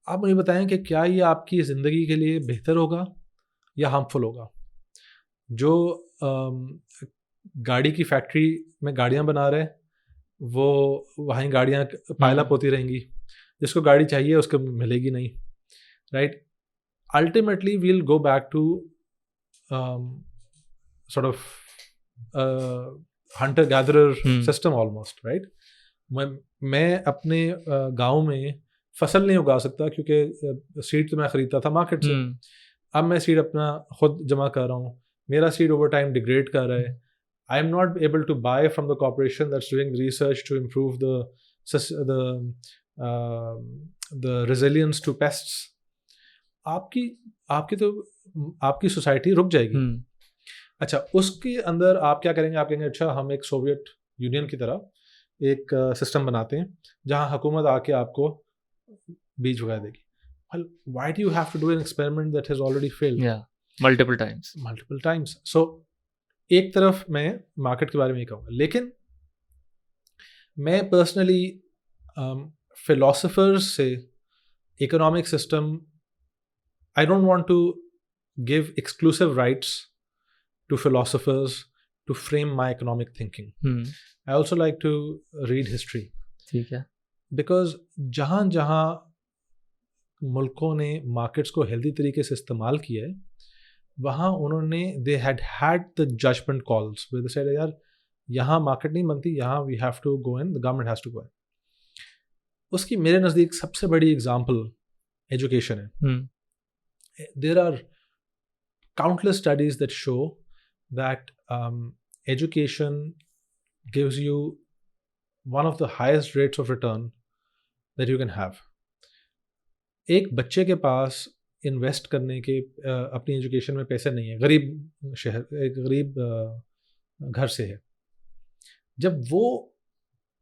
आप मुझे बताएं कि क्या ये आपकी ज़िंदगी के लिए बेहतर होगा या हार्मफुल होगा? जो गाड़ी की फैक्ट्री में गाड़ियाँ बना रहे हैं वो वहीं गाड़ियाँ पाइलअप होती रहेंगी, जिसको गाड़ी चाहिए उसको मिलेगी नहीं, right? Ultimately we'll go back to sort of hunter gatherer system almost, right? मैं अपने गांव में फसल नहीं उगा सकता क्योंकि सीड तो मैं ख़रीदता था मार्केट से. अब मैं सीड अपना खुद जमा कर रहा हूँ, मेरा सीड ओवर टाइम डिग्रेड कर रहा है. I am not able to buy from the corporation that's doing research to improve the resilience to pests. आपकी सोसाइटी रुक जाएगी. अच्छा, उसके अंदर आप क्या करेंगे? आप कहेंगे अच्छा हम एक सोवियत यूनियन की तरह एक सिस्टम बनाते हैं जहां हुकूमत आके आपको बीज उगा देगी. Well, why do you have to do an experiment that has already failed? Yeah, multiple times. So एक तरफ मैं मार्केट के बारे में ही कहूँगा, लेकिन मैं पर्सनली फिलोसफर्स से economic system, I don't want to give exclusive rights to philosophers to frame my economic thinking. I also like to read history. ठीक है, बिकॉज जहाँ जहाँ मुल्कों ने मार्केट्स को हेल्दी तरीके से इस्तेमाल किया है वहाँ उन्होंने they had the judgement calls with said यार यहाँ मार्केट नहीं बनती, यहाँ we have to go in, the government has to go in. उसकी मेरे नज़दीक सबसे बड़ी एग्जांपल एजुकेशन है. There are countless studies that show that education gives you one of the highest rates of return that you can have. एक बच्चे के पास invest करने के अपनी एजुकेशन में पैसे नहीं है, गरीब शहर, एक गरीब घर से है, जब वो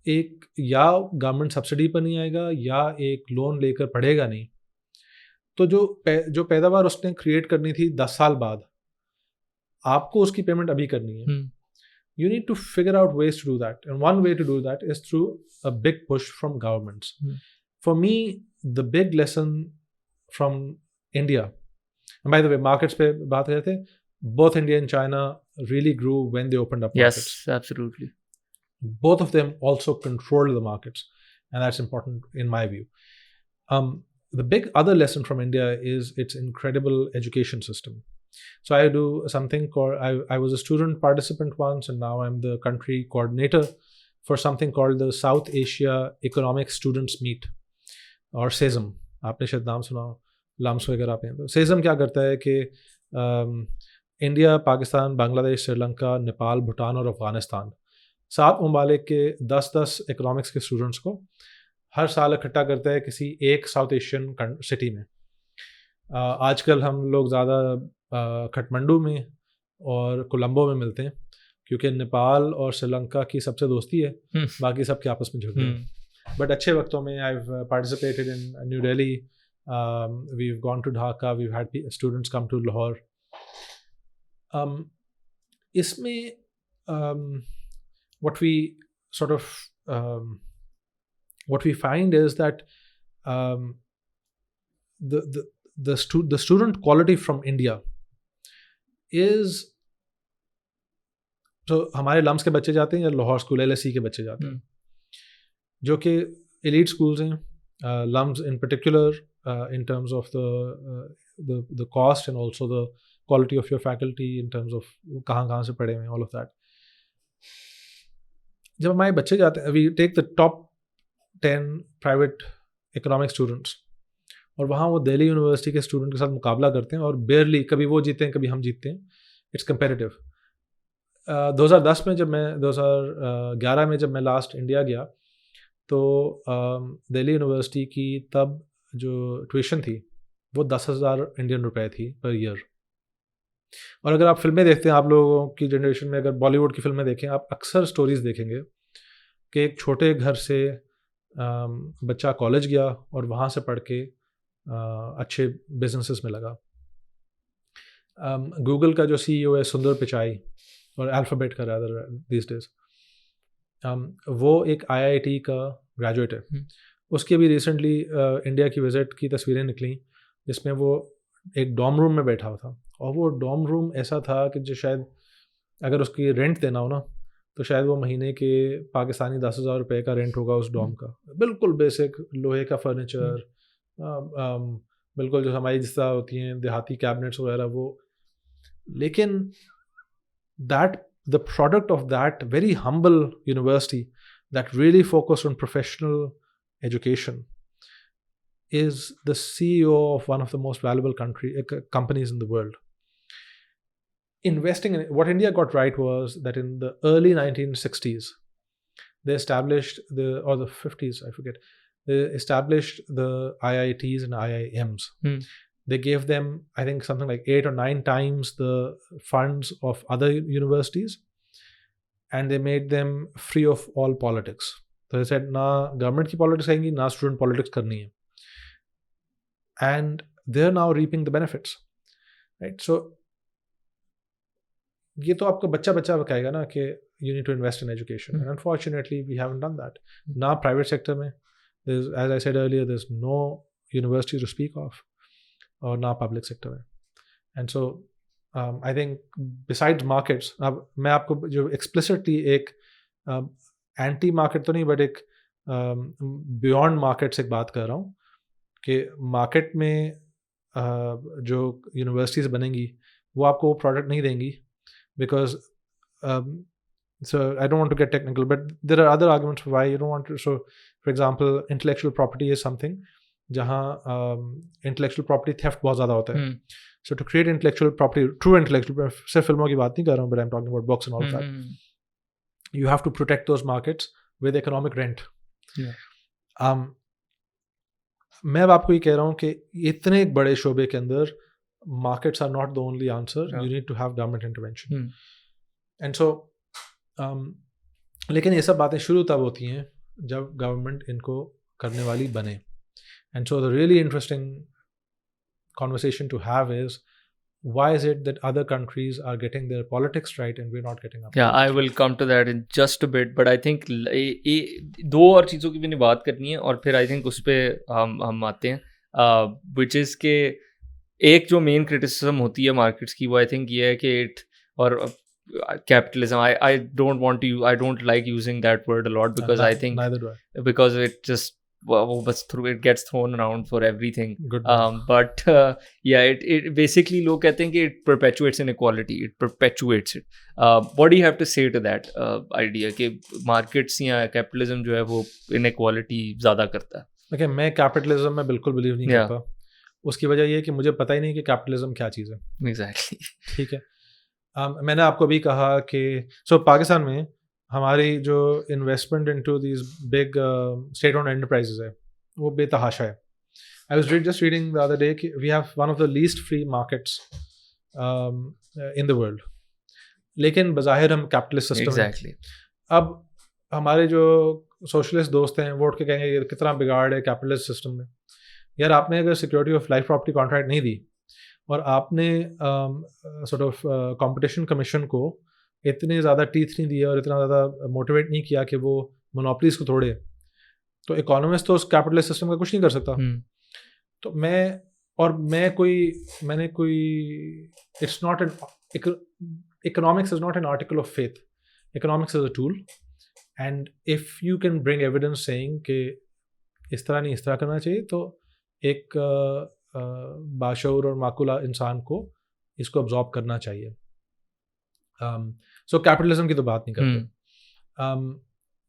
एक या गवर्नमेंट सब्सिडी पर नहीं आएगा या एक लोन लेकर पढ़ेगा नहीं, तो जो पैदावार उसने क्रिएट करनी थी 10 साल बाद, आपको उसकी पेमेंट अभी करनी है. You need to figure out ways to do that, and one way to do that is through a big push from governments. For me, the big lesson from India, and by the way, markets पे बात कर रहे थे, both India and China really grew when they opened up markets. Yes, absolutely. Both of them also controlled the markets, and that's important in my view. The big other lesson from India is its incredible education system. So I do something called, I was a student participant once, and now I'm the country coordinator for something called the South Asia Economic Students Meet, or SESM. आपने शायद नाम सुना हो, LUMS वगैरह पे हैं. तो SESM क्या करता है कि इंडिया, पाकिस्तान, बांग्लादेश, श्रीलंका, नेपाल, भूटान और अफ़गानिस्तान 7 ममालिक के 10-10 इकोनॉमिक्स के स्टूडेंट्स को हर साल इकट्ठा करता है किसी एक साउथ एशियन सिटी में. आजकल हम लोग ज़्यादा काठमांडू में और कोलंबो में मिलते हैं क्योंकि नेपाल और श्रीलंका की सबसे दोस्ती है, बाकी सबके आपस में झगड़े हैं। बट अच्छे वक्तों में I have participated in New Delhi, we have gone to Dhaka, we have had students come to Lahore. इसमें what we sort of what we find is that the student quality from India is, so हमारे lumps के बच्चे जाते हैं या Lahore school LSE के बच्चे जाते हैं जो कि एलीट स्कूल्स हैं, LUMS in particular in terms of the cost and also the quality of your faculty in terms of कहाँ से पढ़े हुए हैं, all of that. जब हमारे बच्चे जाते हैं, we take the top 10 private economic students और वहाँ वो दिल्ली यूनिवर्सिटी के स्टूडेंट के साथ मुकाबला करते हैं और बेयरली कभी वो जीते हैं कभी हम जीतते हैं, इट्स कंपेरेटिव। 2010 में जब मैं 2011 में जब मैं लास्ट इंडिया गया तो दिल्ली यूनिवर्सिटी की तब जो ट्यूशन थी वो 10,000 इंडियन रुपए थी पर ईयर। और अगर आप फिल्में देखते हैं, आप लोगों की जनरेशन में अगर बॉलीवुड की फिल्में देखें, आप अक्सर स्टोरीज़ देखेंगे कि एक छोटे घर से बच्चा कॉलेज गया और वहाँ से पढ़ के अच्छे बिजनेसेस में लगा। गूगल का जो CEO है सुंदर पिचाई, और अल्फ़ाबेट का रादर दिस डेज, वो एक IIT का ग्रेजुएट है। उसकी भी रिसेंटली इंडिया की विज़िट की तस्वीरें निकली जिसमें वो एक डॉर्म रूम में बैठा हुआ था, और वो डॉर्म रूम ऐसा था कि जो शायद अगर उसकी रेंट देना हो ना तो शायद वो महीने के पाकिस्तानी 10,000 रुपये का रेंट होगा उस डॉर्म का। बिल्कुल बेसिक लोहे का फर्नीचर, बिल्कुल जो हमारी जिस तरह होती हैं देहाती कैबिनेट्स वगैरह वो। लेकिन that the product of that very humble university that really focused on professional education is the CEO of one of the most valuable companies in the world. Investing in what India got right was that in the early 1960s, they established or the 50s, I forget, they established the IITs and IIMs. They gave them, I think, something like 8 or 9 times the funds of other universities, and they made them free of all politics. So they said, na government ki politics आएंगी, ना student politics करनी है. And they're now reaping the benefits, right? So ये तो आपको बच्चा कहेगा ना कि you need to invest in education, and unfortunately we haven't done that. ना private sector में, there's, as I said earlier, there's no university to speak of, और ना public sector में. And so I think besides markets, अब मैं आपको जो explicitly एक anti market तो नहीं but एक beyond markets एक बात कर रहा हूँ कि मार्केट में जो यूनिवर्सिटीज़ बनेंगी वो आपको वो प्रोडक्ट नहीं देंगी, because so I don't want to get technical but there are other arguments why you don't want to. So for example intellectual property is something जहाँ इंटेलेक्चुअल प्रॉपर्टी थेफ्ट बहुत ज़्यादा होता है। So to create intellectual property, true intellectual, सिर्फ फिल्मों की बात नहीं कर रहा हूँ but I am talking about books and all that, you have to protect those markets with economic rent. मैं अब आपको ये कह रहा हूँ कि इतने बड़े शोबे के अंदर markets are not the only answer, you need to have government intervention. And so लेकिन ये सब बातें शुरू तब होती हैं जब गवर्नमेंट इनको करने वाली बने। And so the really interesting conversation to have is, why is it that other countries are getting their politics right and we're not getting up? Yeah, I will come to that in just a bit, but I think दो और चीज़ों की भी बात करनी है और फिर I think उस पर हम आते हैं, which is के एक जो मेन क्रिटिसिज्म होती है मार्केट्स की वो I think ये है कि और capitalism, I don't like using that word a lot because I think neither do I, because it just it gets thrown around for everything. But it basically लोग कहते हैं कि it perpetuates inequality, it perpetuates it. What do you have to say to that idea कि markets या capitalism जो है वो inequality ज़्यादा करता है? Okay, मैं capitalism में बिल्कुल believe नहीं करता। उसकी वजह ये है कि मुझे पता ही नहीं कि capitalism क्या चीज़ है। Exactly. ठीक है। मैंने आपको भी कहा कि पाकिस्तान में हमारी जो investment into these big state owned enterprises है वो बेतहाशा है। I was just reading the other day we have one of the least free markets in the world, लेकिन बज़ाहिर हम कैपिटलिस्ट सिस्टम Exactly. अब हमारे जो सोशलिस्ट दोस्त हैं वो उठ के कहेंगे ये कितना बिगाड़ है कैपिटलिस्ट सिस्टम में। यार आपने अगर security of life property contract नहीं दी और आपने सॉर्ट ऑफ कंपटीशन कमीशन को इतने ज़्यादा टीथ नहीं दिए और इतना ज़्यादा मोटिवेट नहीं किया कि वो मोनोपलीज को तोड़े, तो इकोनॉमिस्ट तो उस कैपिटलिस्ट सिस्टम का कुछ नहीं कर सकता। तो मैंने कोई it's not an economics is not an article of faith. Economics is a tool, and if you can bring evidence saying कि इस तरह नहीं इस तरह करना चाहिए, तो एक बाशऊर और माकूला इंसान को इसको अब्जॉर्ब करना चाहिए। सो कैपिटलिज्म की तो बात नहीं करते।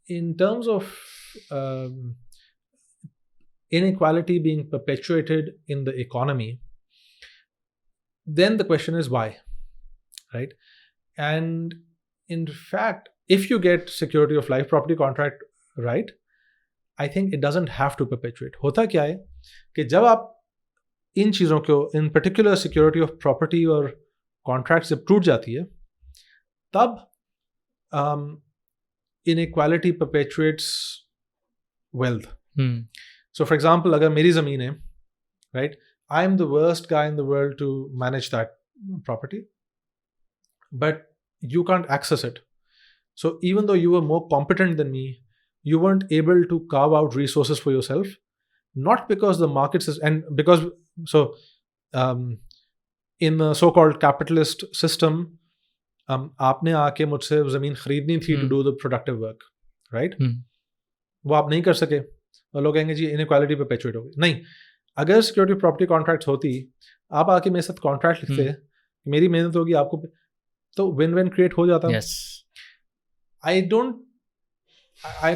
In terms of inequality being perpetuated in the economy, then the question is why, right? And in fact, if you get security of life property contract right, I think it doesn't have to perpetuate. होता क्या है कि जब आप इन चीज़ों को, in particular security of property और contracts जब टूट जाती है, तब inequality perpetuates wealth. So for example, अगर मेरी ज़मीन है, right, I am the worst guy in the world to manage that property, but you can't access it. So even though you were more competent than me, you weren't able to carve out resources for yourself, not because the markets is, and because in the so-called capitalist system, आपने आके मुझसे ज़मीन खरीदनी थी to do the productive work, right? वो आप नहीं कर सके और लोग कहेंगे जी इनइक्वालिटी पे perpetuate हो गई। नहीं, अगर सिक्योरिटी प्रॉपर्टी कॉन्ट्रैक्ट्स होती, आप आके मेरे साथ कॉन्ट्रैक्ट लिखते, मेरी मेहनत होगी आपको, तो विन विन क्रिएट हो जाता। Yes. I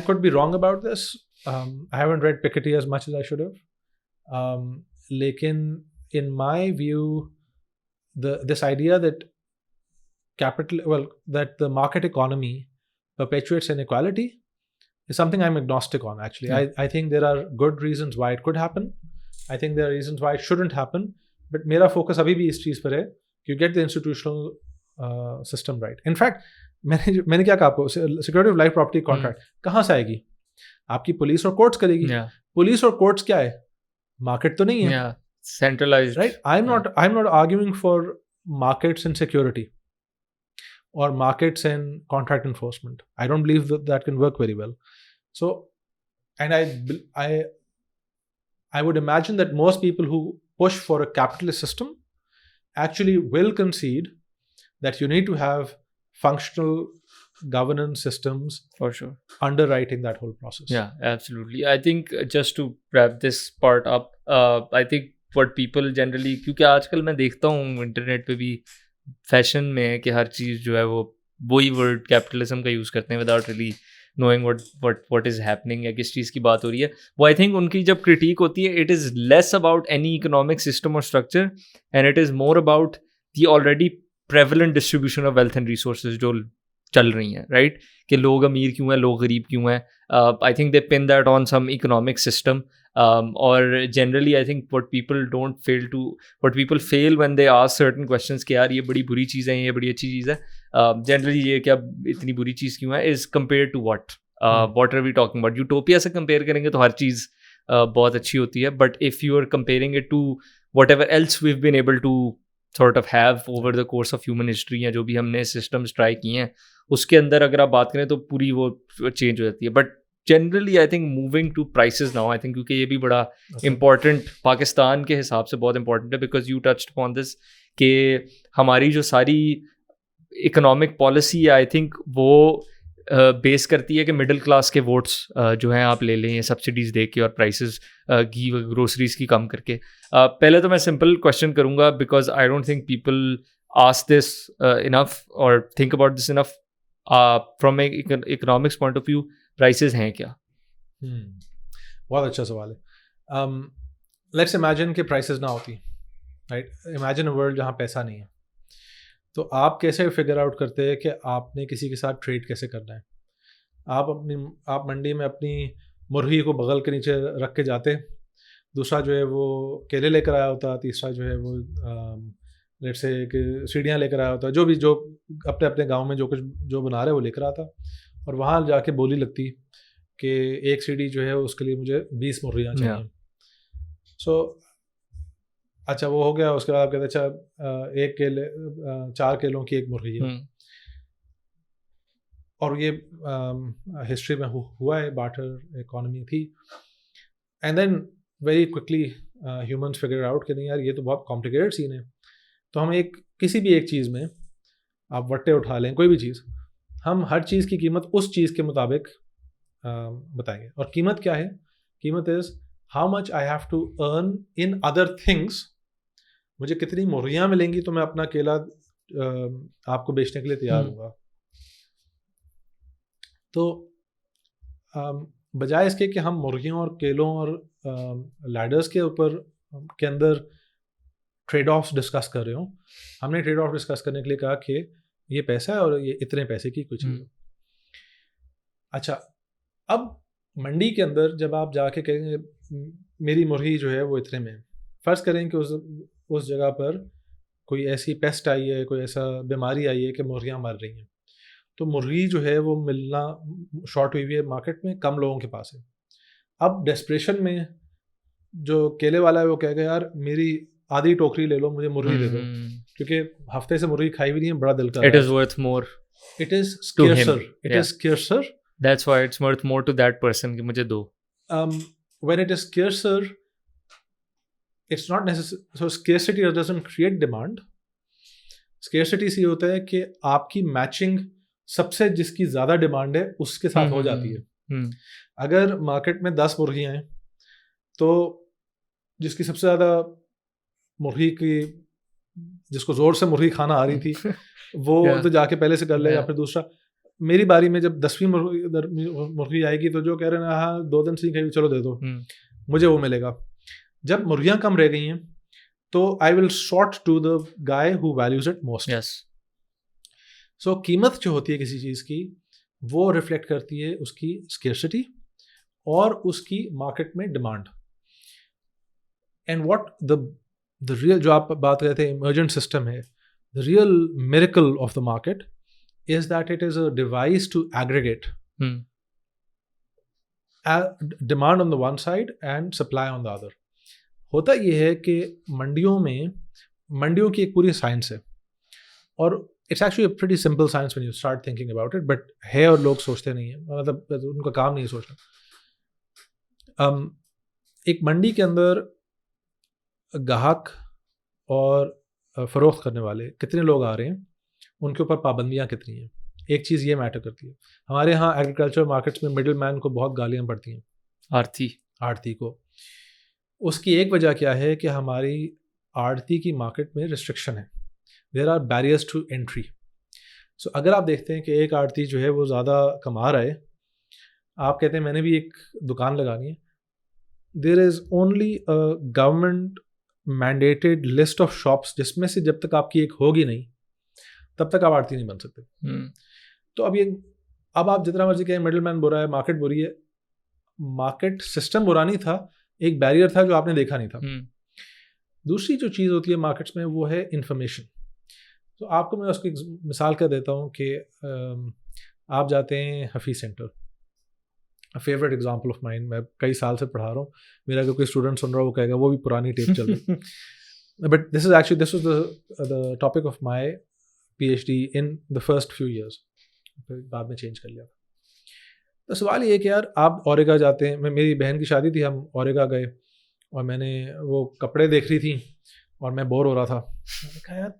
could be wrong about this. I haven't read Piketty as much as I should have. Lekin in my view, this idea that that the market economy perpetuates inequality is something I'm agnostic on, actually. Yeah. I think there are good reasons why it could happen. I think there are reasons why it shouldn't happen. But मेरा focus अभी भी इस चीज़ पर है, you get the institutional system right. In fact, मैंने क्या कहा आपको, security of life property contract कहाँ से आएगी? आपकी पुलिस और कोर्ट्स करेगी। पुलिस और कोर्ट्स क्या है? मार्केट तो नहीं है, centralised, right? I am not arguing for markets in security or markets and contract enforcement. I don't believe that can work very well. So, and I would imagine that most people who push for a capitalist system actually will concede that you need to have functional governance systems for sure, underwriting that whole process. Yeah, absolutely. I think just to wrap this part up, I think what people generally, क्योंकि आजकल मैं देखता हूँ internet पे भी fashion में है कि हर चीज़ जो है वो वही वर्ड कैपिटलिज्म का यूज़ करते हैं without really knowing what is happening या किस चीज़ की बात हो रही है। वो आई थिंक उनकी जब क्रिटिक होती है, it is less about any economic system और structure and it is more about the already prevalent distribution of wealth and resources जो चल रही हैं, राइट? कि लोग अमीर क्यों हैं, लोग गरीब क्यों हैं। I think they pin that on some economic system और generally I think what people fail when they ask certain questions कि यार ये बड़ी बुरी चीज़ है, ये बड़ी अच्छी चीज़ है, जनरली ये क्या इतनी बुरी चीज़ क्यों है, is compare to what are we talking about. Utopia से कंपेयर करेंगे तो हर चीज़ बहुत अच्छी होती है, but if you are comparing it to whatever else we have been able to sort of have over the course of human history या जो भी हमने सिस्टम्स ट्राई किए हैं उसके अंदर अगर आप बात करें तो पूरी वो चेंज हो जाती है। But generally I think moving to prices now, I think क्योंकि ये भी बड़ा इंपॉर्टेंट पाकिस्तान के हिसाब से बहुत इंपॉर्टेंट है, because you touched upon this कि हमारी जो सारी इकोनॉमिक पॉलिसी है आई थिंक वो बेस करती है कि मिडिल क्लास के वोट्स जो हैं आप ले लें सब्सिडीज़ दे के और प्राइसेस घी ग्रोसरीज़ की कम करके। पहले तो मैं सिंपल क्वेश्चन करूँगा because I don't think people ask this enough और think about this enough from economics point of view, prices हैं क्या? बहुत अच्छा सवाल है। लेट्स इमेजिन कि प्राइसेस ना होती, राइट? इमेजिन अ वर्ल्ड जहाँ पैसा नहीं है, तो आप कैसे फिगर आउट करते हैं कि आपने किसी के साथ ट्रेड कैसे करना है? आप मंडी में अपनी मुर्गी को बगल के नीचे रख के जाते, दूसरा जो है वो केले लेकर आया होता, तीसरा जो है वो लेट्स से कि सीढ़ियाँ लेकर आया होता, जो अपने अपने गांव में जो कुछ जो बना रहे वो लेकर आता, और वहाँ जाके बोली लगती कि एक सीढ़ी जो है उसके लिए मुझे 20 मुर्गियाँ चाहिए। सो अच्छा वो हो गया। उसके बाद आप कहते अच्छा एक केले 4 केलों की एक मुर्गी है। और ये हिस्ट्री में हुआ है, बार्टर इकोनॉमी थी, and then very quickly humans figure out कि नहीं यार ये तो बहुत कॉम्प्लिकेटेड सीन है, तो हम किसी भी एक चीज़ में आप वट्टे उठा लें, कोई भी चीज़, हम हर चीज़ की कीमत उस चीज़ के मुताबिक बताएंगे। और कीमत क्या है? कीमत is how much I have to earn in other things. मुझे कितनी मुर्गियाँ मिलेंगी तो मैं अपना केला आपको बेचने के लिए तैयार हूँगा। तो बजाय इसके कि हम मुर्गियों और केलों और लैडर्स के ऊपर के अंदर ट्रेड ऑफ्स डिस्कस कर रहे हो, हमने ट्रेड ऑफ डिस्कस करने के लिए कहा कि ये पैसा है और ये इतने पैसे की कुछ चीज़ है। अच्छा, अब मंडी के अंदर जब आप जाके कहेंगे मेरी मुर्गी जो है वो इतने में, फ़र्ज़ करें कि उस जगह पर कोई ऐसी पेस्ट आई है, कोई ऐसा बीमारी आई है कि मुर्गियाँ मर रही हैं, तो मुर्गी जो है वो मिलना शॉर्ट हुई हुई है मार्केट में, कम लोगों के पास है। अब डेस्परेशन में जो केले वाला है वो कहेगा यार मेरी आधी टोकरी ले लो, मुझे मुर्गी दे दो, क्योंकि हफ्ते से मुर्गी खाई भी नहीं है, बड़ा दिल कर रहा है। It is worth more. It is scarcer. It is scarcer. That's why it's worth more to that person कि मुझे दो. When it is scarcer, it's not necessary. So scarcity doesn't create demand. Scarcity से होता है कि आपकी matching सबसे जिसकी ज़्यादा डिमांड है उसके साथ हो जाती है। अगर मार्केट में 10 मुर्गियाँ हैं तो जिसकी सबसे ज़्यादा मुर्गी की, जिसको ज़ोर से मुर्गी खाना आ रही थी वो तो जाके पहले से कर ले, या फिर दूसरा मेरी बारी में जब 10वीं मुर्गी आएगी तो जो कह रहे हैं हाँ 2 दिन से खाई, चलो दे दो, मुझे वो मिलेगा। जब मुर्गियाँ कम रह गई हैं तो I will sort to the guy who values it most. So कीमत जो होती है किसी चीज़ की वो रिफ्लेक्ट करती है उसकी स्केर्सिटी और उसकी मार्केट में demand. And what the real, जो आप बात करते थे इमर्जेंट सिस्टम है, the real miracle of the market is that it is a device to aggregate demand on the one side and supply on the other. होता ये है कि मंडियों की एक पूरी साइंस है, और it's actually a pretty simple science when you start thinking about it, but है और लोग सोचते नहीं हैं, मतलब उनका काम नहीं सोचना। एक मंडी के अंदर ग्राहक और फ़रोख्त करने वाले कितने लोग आ रहे हैं, उनके ऊपर पाबंदियाँ कितनी हैं, एक चीज़ ये मैटर करती है। हमारे यहाँ एग्रीकल्चर मार्केट्स में मिडिल मैन को बहुत गालियाँ पड़ती हैं, आड़ती को। उसकी एक वजह क्या है कि हमारी आड़ती की मार्केट में रिस्ट्रिक्शन है, there are barriers to entry. So अगर आप देखते हैं कि एक आड़ती जो है वो ज़्यादा कमा रहा है, आप कहते हैं मैंने भी एक दुकान लगानी है, there is only a government mandated list of shops जिसमें से जब तक आपकी एक होगी नहीं तब तक आप आड़ती नहीं बन सकते। तो अब आप जितना मर्जी कहें मिडिल मैन बुरा है, मार्केट बुरी है, मार्केट सिस्टम बुरा नहीं था, एक बैरियर था जो आपने देखा नहीं था। दूसरी जो चीज़ होती है मार्केट्स में वो है इंफॉर्मेशन। तो आपको मैं उसकी मिसाल कर देता हूँ कि आप जाते हैं Hafeez centre, favourite example of mine, मैं कई साल से पढ़ा रहा हूँ, मेरा अगर कोई स्टूडेंट सुन रहा हो वो कहेगा वो भी पुरानी टेप चल रही है। But this was the topic of my PhD in the first few years, फिर बाद में चेंज कर लिया। तो सवाल ये है कि यार आप औरेगा जाते हैं, मेरी बहन की शादी थी, हम औरेगा गए और मैंने वो कपड़े देख रही थी और मैं बोर हो रहा था। मैंने कहा यार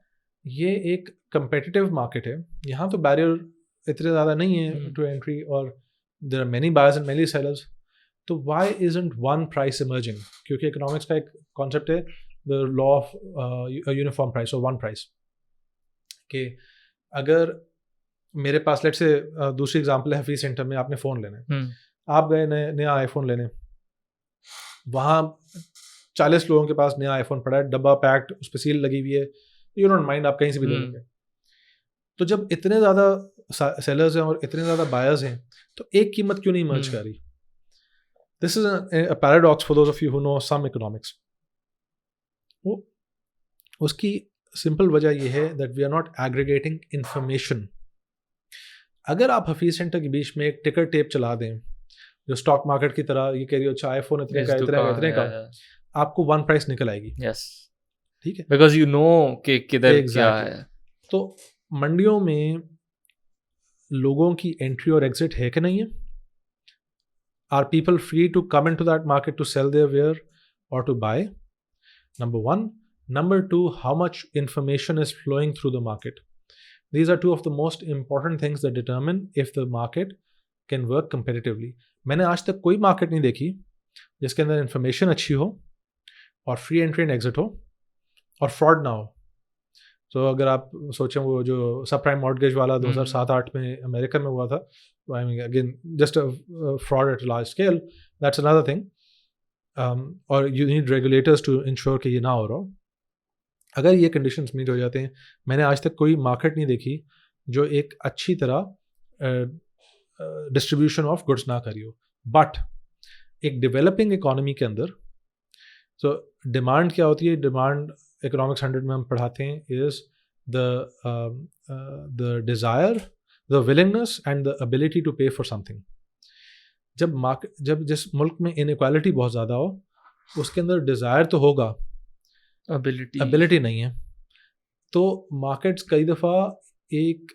ये एक कंपेटिटिव मार्केट है, यहाँ तो बैरियर इतने ज़्यादा नहीं है टू एंट्री, और there are many buyers and many sellers, तो why isn't one price emerging? क्योंकि इकोनॉमिक्स का एक कॉन्सेप्ट है the law of uniform price और वन प्राइस, कि अगर मेरे पास लेट से दूसरी एग्जांपल है हफीज़ सेंटर में आपने फ़ोन लेना है, आप गए नया आईफोन लेने, वहाँ 40 लोगों के पास नया आईफोन पड़ा है, डब्बा पैक्ड, उस पर सील लगी हुई है, यू डोंट माइंड, आप कहीं से भी ले लेंगे। तो जब इतने ज़्यादा सेलर्स हैं और इतने ज़्यादा बायर्स हैं तो एक कीमत क्यों नहीं मर्ज कर रही? This is a paradox for those of you who know some economics. वो उसकी सिंपल वजह ये है that we are not aggregating information. अगर आप हफीज सेंटर के बीच में एक टिकर टेप चला दें जो स्टॉक मार्केट की तरह, ये कह रही हो अच्छा आईफोन इतने का आपको वन प्राइस निकल आएगी. यस, ठीक है, बिकॉज यू नो कि किधर क्या है. तो मंडियों में लोगों की एंट्री और एग्जिट है कि नहीं है? Are people free to come into that market to sell their wares और to buy? Number one. Number two, how much information is flowing through the market? These are two of the most important things that determine if the market can work competitively. मैंने आज तक कोई market नहीं देखी जिसके अंदर information अच्छी हो और फ्री एंट्री एंड एग्जिट हो और फ्रॉड ना हो. तो अगर आप सोचें वो जो सब प्राइम मॉर्टगेज वाला 2007-8 में अमेरिका में हुआ था, I mean again just a fraud at large scale, that's another thing. और you need regulators to ensure कि ये ना हो रहा हो. अगर ये कंडीशंस मीट हो जाते हैं, मैंने आज तक कोई मार्केट नहीं देखी जो एक अच्छी तरह डिस्ट्रीब्यूशन ऑफ गुड्स ना करी हो. बट एक डेवलपिंग इकोनॉमी के अंदर सो डिमांड क्या होती है? डिमांड इकोनॉमिक्स 100 में हम पढ़ाते हैं is the desire, the willingness and the ability to pay for something. जब जिस मुल्क में इनइक्वालिटी बहुत ज़्यादा हो उसके अंदर डिज़ायर तो होगा, एबिलिटी नहीं है, तो मार्केट्स कई दफ़ा एक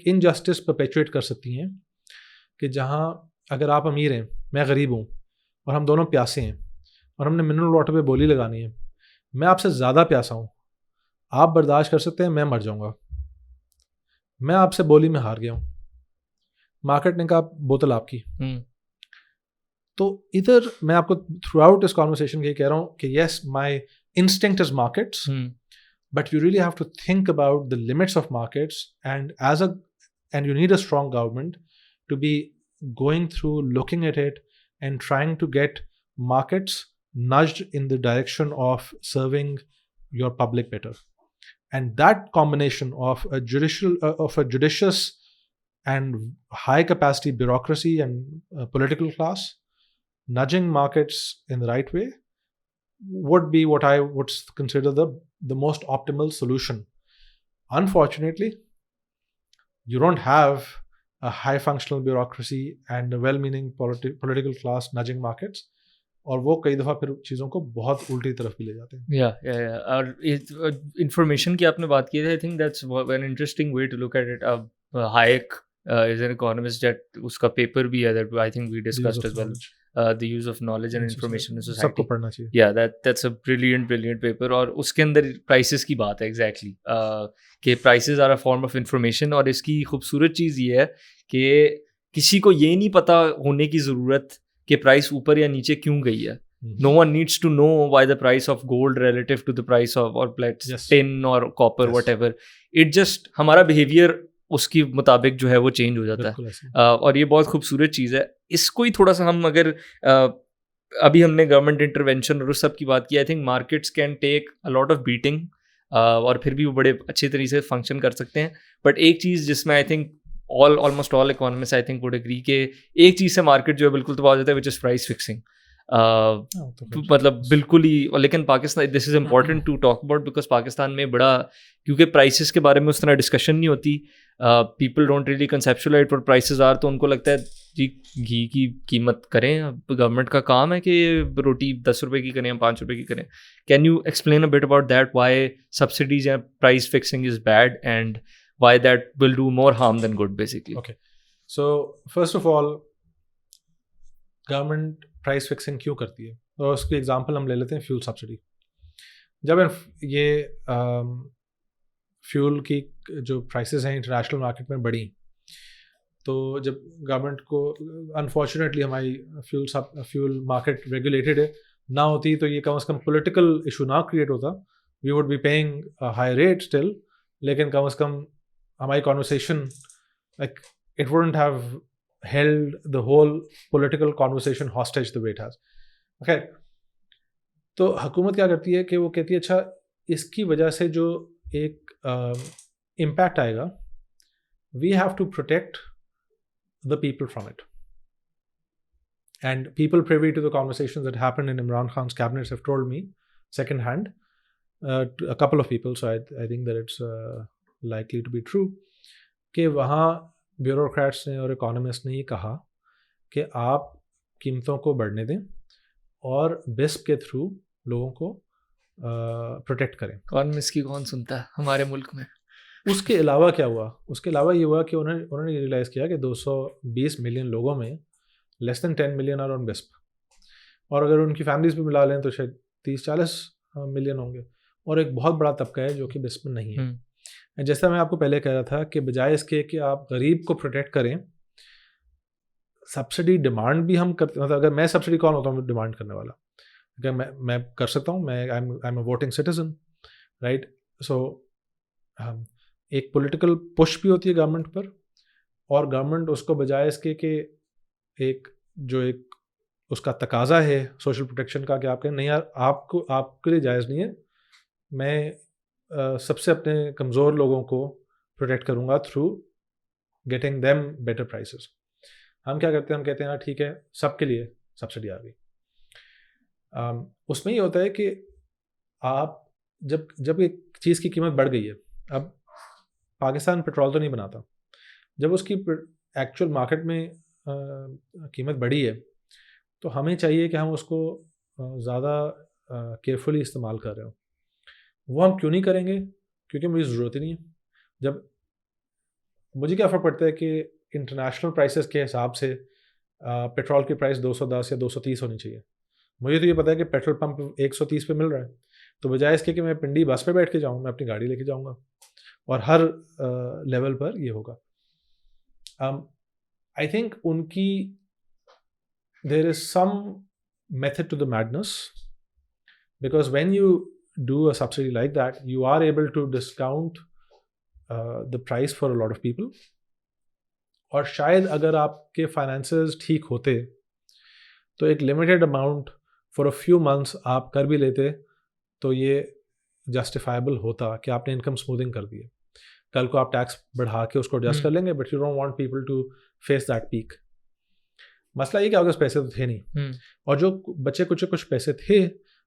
इनजस्टिस परपेचुएट कर सकती हैं कि जहाँ अगर आप अमीर हैं, मैं गरीब हूँ और हम दोनों प्यासे हैं और हमने मिनरल वाटर पे बोली लगानी है, मैं आपसे ज़्यादा प्यासा हूँ, आप बर्दाश्त कर सकते हैं, मैं मर जाऊँगा, मैं आपसे बोली में हार गया हूँ, मार्केट ने कहा बोतल आपकी. तो इधर मैं आपको थ्रू आउट इस कॉन्वर्सेशन के कह रहा हूँ कि yes my instinct is markets, but you really have to think about the limits of markets and you need a strong government to be going through looking at it and trying to get markets nudged in the direction of serving your public better. And that combination of a judicious and high capacity bureaucracy and political class nudging markets in the right way would be what I would consider the most optimal solution. Unfortunately, you don't have a high functional bureaucracy and a well-meaning political class nudging markets, और वो कई दफ़ा फिर चीज़ों को बहुत उल्टी तरफ भी ले जाते हैं. या और इंफॉर्मेशन की आपने बात की है, I think that's an interesting way to look at it. Hayek is an economist that उसका पेपर भी है that I think we discussed as well, the use of knowledge and information in society. सबको पढ़ना चाहिए. Yeah, that's a brilliant paper. और उसके अंदर prices की बात है exactly कि prices are a form of information. और इसकी खूबसूरत चीज़ ये है कि किसी को ये नहीं पता होने की ज़रूरत कि प्राइस ऊपर या नीचे क्यों गई है. No one needs to know why the price of gold relative to the price of or tin or copper, whatever. It just हमारा behavior उसके मुताबिक जो है वो चेंज हो जाता है. और ये बहुत खूबसूरत चीज़ है. इसको ही थोड़ा सा हम अगर अभी हमने गवर्नमेंट इंटरवेंशन और उस सब की बात की, I think markets can take a lot of beating और फिर भी वो बड़े अच्छे तरीके से फंक्शन कर सकते हैं. बट एक चीज़ जिसमें I think almost all economist I think would agree के एक चीज़ से मार्केट जो है बिल्कुल तबाह हो जाता है, विच इज़ प्राइस फिक्सिंग. मतलब बिल्कुल ही. लेकिन Pakistan, this is important to talk about because Pakistan में बड़ा, क्योंकि प्राइसेस के बारे में उस तरह डिस्कशन नहीं होती, people don't really conceptualise what prices are. तो उनको लगता है जी घी की कीमत करें, अब गवर्नमेंट का काम है कि रोटी 10 रुपये की करें या 5 रुपये की करें. Can you explain a bit about that, why subsidies या price fixing is bad and why that will do more harm than good basically? Okay, so first of all government price fixing क्यों करती है? तो उसकी example हम ले लेते हैं फ्यूल सब्सिडी. जब ये फ्यूल की जो प्राइसेस हैं इंटरनेशनल मार्केट में बढ़ी, तो जब गवर्नमेंट को अनफॉर्चुनेटली हमारी फ्यूल मार्केट रेगुलेटेड है ना होती, तो ये कम से कम पॉलिटिकल इशू ना क्रिएट होता. We would be paying high rate still, लेकिन कम से कम हमारी conversation like it wouldn't have held the whole political conversation hostage the way it has. Okay, तो हुकूमत क्या करती है कि वो कहती है अच्छा इसकी वजह से जो एक इम्पैक्ट आएगा, we have to protect the people from it. And people privy to the conversations that happened in Imran Khan's cabinets have told me secondhand, a couple of people, so I think that it's likely to be true, कि वहाँ bureaucrats ने और economist ने ये कहा कि आप कीमतों को बढ़ने दें और बिस्प के थ्रू लोगों को प्रोटेक्ट करें. इकोनॉमिस्ट की कौन सुनता है हमारे मुल्क में. उसके अलावा क्या हुआ? उसके अलावा ये हुआ कि उन्होंने ये रियलाइज़ किया कि 220 मिलियन लोगों में less than 10 million are on BISP, और अगर उनकी फैमिलीज भी मिला लें तो शायद 30-40 मिलियन होंगे, और एक बहुत बड़ा तबका है जो कि बिस्प में नहीं है. जैसा मैं आपको पहले कह रहा था कि बजाय इसके कि आप गरीब को प्रोटेक्ट करें, सब्सिडी डिमांड भी हम करते, मतलब अगर मैं सब्सिडी कौन होता हूँ डिमांड करने वाला? अगर मैं कर सकता हूँ, मैं I am a voting citizen, right? So एक पॉलिटिकल पुश भी होती है गवर्नमेंट पर, और गवर्नमेंट उसको बजाय इसके कि एक उसका तकाजा है सोशल प्रोटेक्शन का कि आप कहें नहीं यार आपके लिए जायज़ नहीं है, मैं सबसे अपने कमज़ोर लोगों को प्रोटेक्ट करूँगा through getting them better prices. हम क्या करते हैं? हम कहते हैं यार ठीक है, सबके लिए सब्सिडी आ गई. उसमें ये होता है कि आप जब एक चीज़ की कीमत बढ़ गई है, अब पाकिस्तान पेट्रोल तो नहीं बनाता, जब उसकी एक्चुअल मार्केट में कीमत बढ़ी है तो हमें चाहिए कि हम उसको ज़्यादा केयरफुली इस्तेमाल कर रहे हो. वो हम क्यों नहीं करेंगे? क्योंकि मुझे ज़रूरत ही नहीं है. जब मुझे क्या फ़र्क पड़ता है कि इंटरनेशनल प्राइसेस के हिसाब से पेट्रोल की प्राइस 210 या 230 होनी चाहिए. मुझे तो ये पता है कि पेट्रोल पंप 130 पे मिल रहा है, तो बजाय इसके कि मैं पिंडी बस पे बैठ के जाऊँ, मैं अपनी गाड़ी लेके जाऊँगा, और हर लेवल पर ये होगा. आई थिंक उनकी there is some method to the madness, because when you do a subsidy like that, you are able to discount the price for a lot of people. और शायद अगर आपके finances ठीक होते तो एक limited amount for a few months आप कर भी लेते तो ये justifiable होता कि आपने income smoothing कर दी है. कल को आप टैक्स बढ़ा के उसको adjust कर लेंगे, but you don't want people to face that peak. मसला ये क्या होगा, पैसे तो थे नहीं, और जो बच्चे कुछ पैसे थे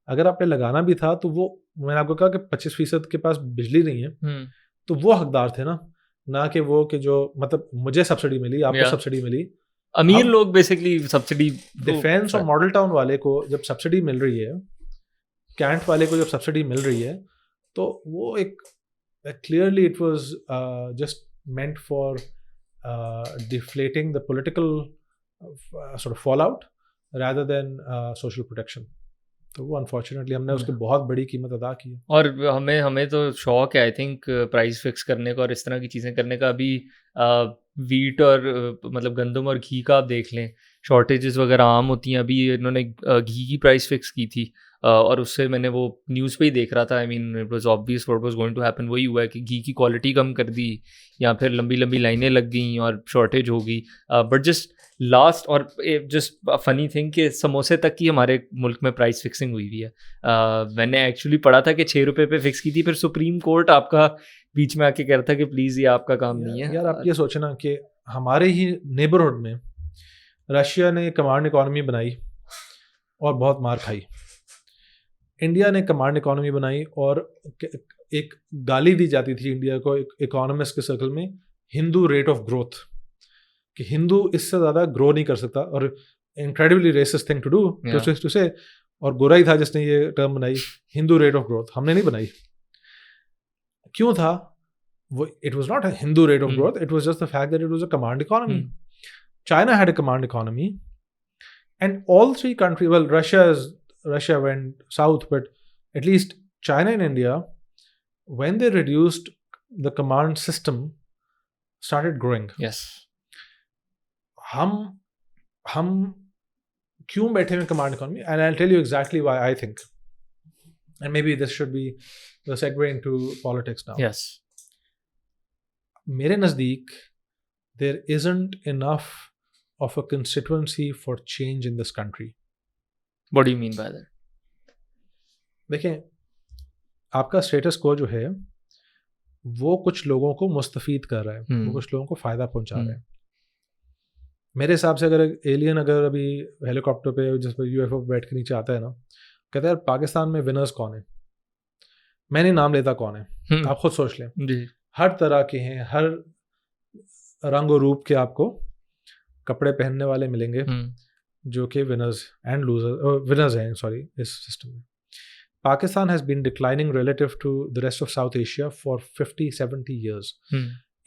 अगर आपने लगाना भी था तो वो, मैंने आपको कहा कि 25% के पास बिजली नहीं है, तो वो हकदार थे ना कि वो कि जो मतलब मुझे सब्सिडी मिली, आपको सब्सिडी मिली. अमीर लोग बेसिकली सब्सिडी. डिफेंस और मॉडल टाउन वाले को जब सब्सिडी मिल रही है, कैंट वाले को जब सब्सिडी मिल रही है, तो वो एक clearly it was just meant for deflating the political sort of fallout rather than social protection. तो वो अनफॉर्चुनेटली हमने उसकी बहुत बड़ी कीमत अदा की है. और हमें तो शौक है आई थिंक प्राइस फिक्स करने का और इस तरह की चीज़ें करने का. अभी वीट और मतलब गंदम और घी का आप देख लें, शॉर्टेजेस वगैरह आम होती हैं. अभी इन्होंने घी की प्राइस फिक्स की थी, और उससे मैंने वो न्यूज़ पे ही देख रहा था. I mean it was obvious what was going to happen. वही हुआ है कि घी की क्वालिटी कम कर दी, या फिर लंबी लंबी लाइनें लग गई और शॉर्टेज हो गई. बट जस्ट लास्ट और जस्ट फनी थिंग कि समोसे तक की हमारे मुल्क में प्राइस फिक्सिंग हुई हुई है. मैंने एक्चुअली पढ़ा था कि 6 रुपये पे फिक्स की थी, फिर सुप्रीम कोर्ट आपका बीच में आके कह रहा था कि प्लीज़ ये आपका काम नहीं है. यार आप ये सोचना कि हमारे ही नेबरहुड में रशिया ने कमांड इकॉनमी बनाई और बहुत मार खाई. इंडिया ने कमांड इकॉनमी बनाई और एक गाली दी जाती थी इंडिया को इकोनॉमिस्ट के सर्कल में, हिंदू रेट ऑफ ग्रोथ, कि हिंदू इससे ज़्यादा ग्रो नहीं कर सकता. और incredibly racist thing to do to say, और गोरा ही था जिसने ये टर्म बनाई, हिंदू रेट ऑफ ग्रोथ. हमने नहीं बनाई. क्यों था वो? It was not a Hindu rate of growth, it was just the fact that it was a command economy. China had a command economy, and all 3 countries, well, Russia went south, but at least China and India, when they reduced the command system, started growing. Yes. हम क्यों बैठे हुए command economy? And I will tell you exactly why I think, and maybe this should be the segue into politics now. Yes. मेरे नज़दीक there isn't enough of a constituency for change in this country. What do you mean by that? देखें, आपका status को जो है वो कुछ लोगों को मुस्तफीद कर रहा है, वो कुछ लोगों को फ़ायदा पहुंचा रहा है. मेरे हिसाब से अगर एलियन अगर अभी हेलीकॉप्टर पे जिस पर यूएफओ बैठ के नीचे आता है ना, कहता है यार पाकिस्तान में विनर्स कौन है, मैं नहीं नाम लेता कौन है, आप खुद सोच लें। जी हर तरह के हैं, हर रंग और रूप के आपको कपड़े पहनने वाले मिलेंगे जो कि विनर्स एंड लूजर विनर्स हैं सॉरी इस सिस्टम में। Pakistan has been declining relative to the rest of South Asia for 50-70 years.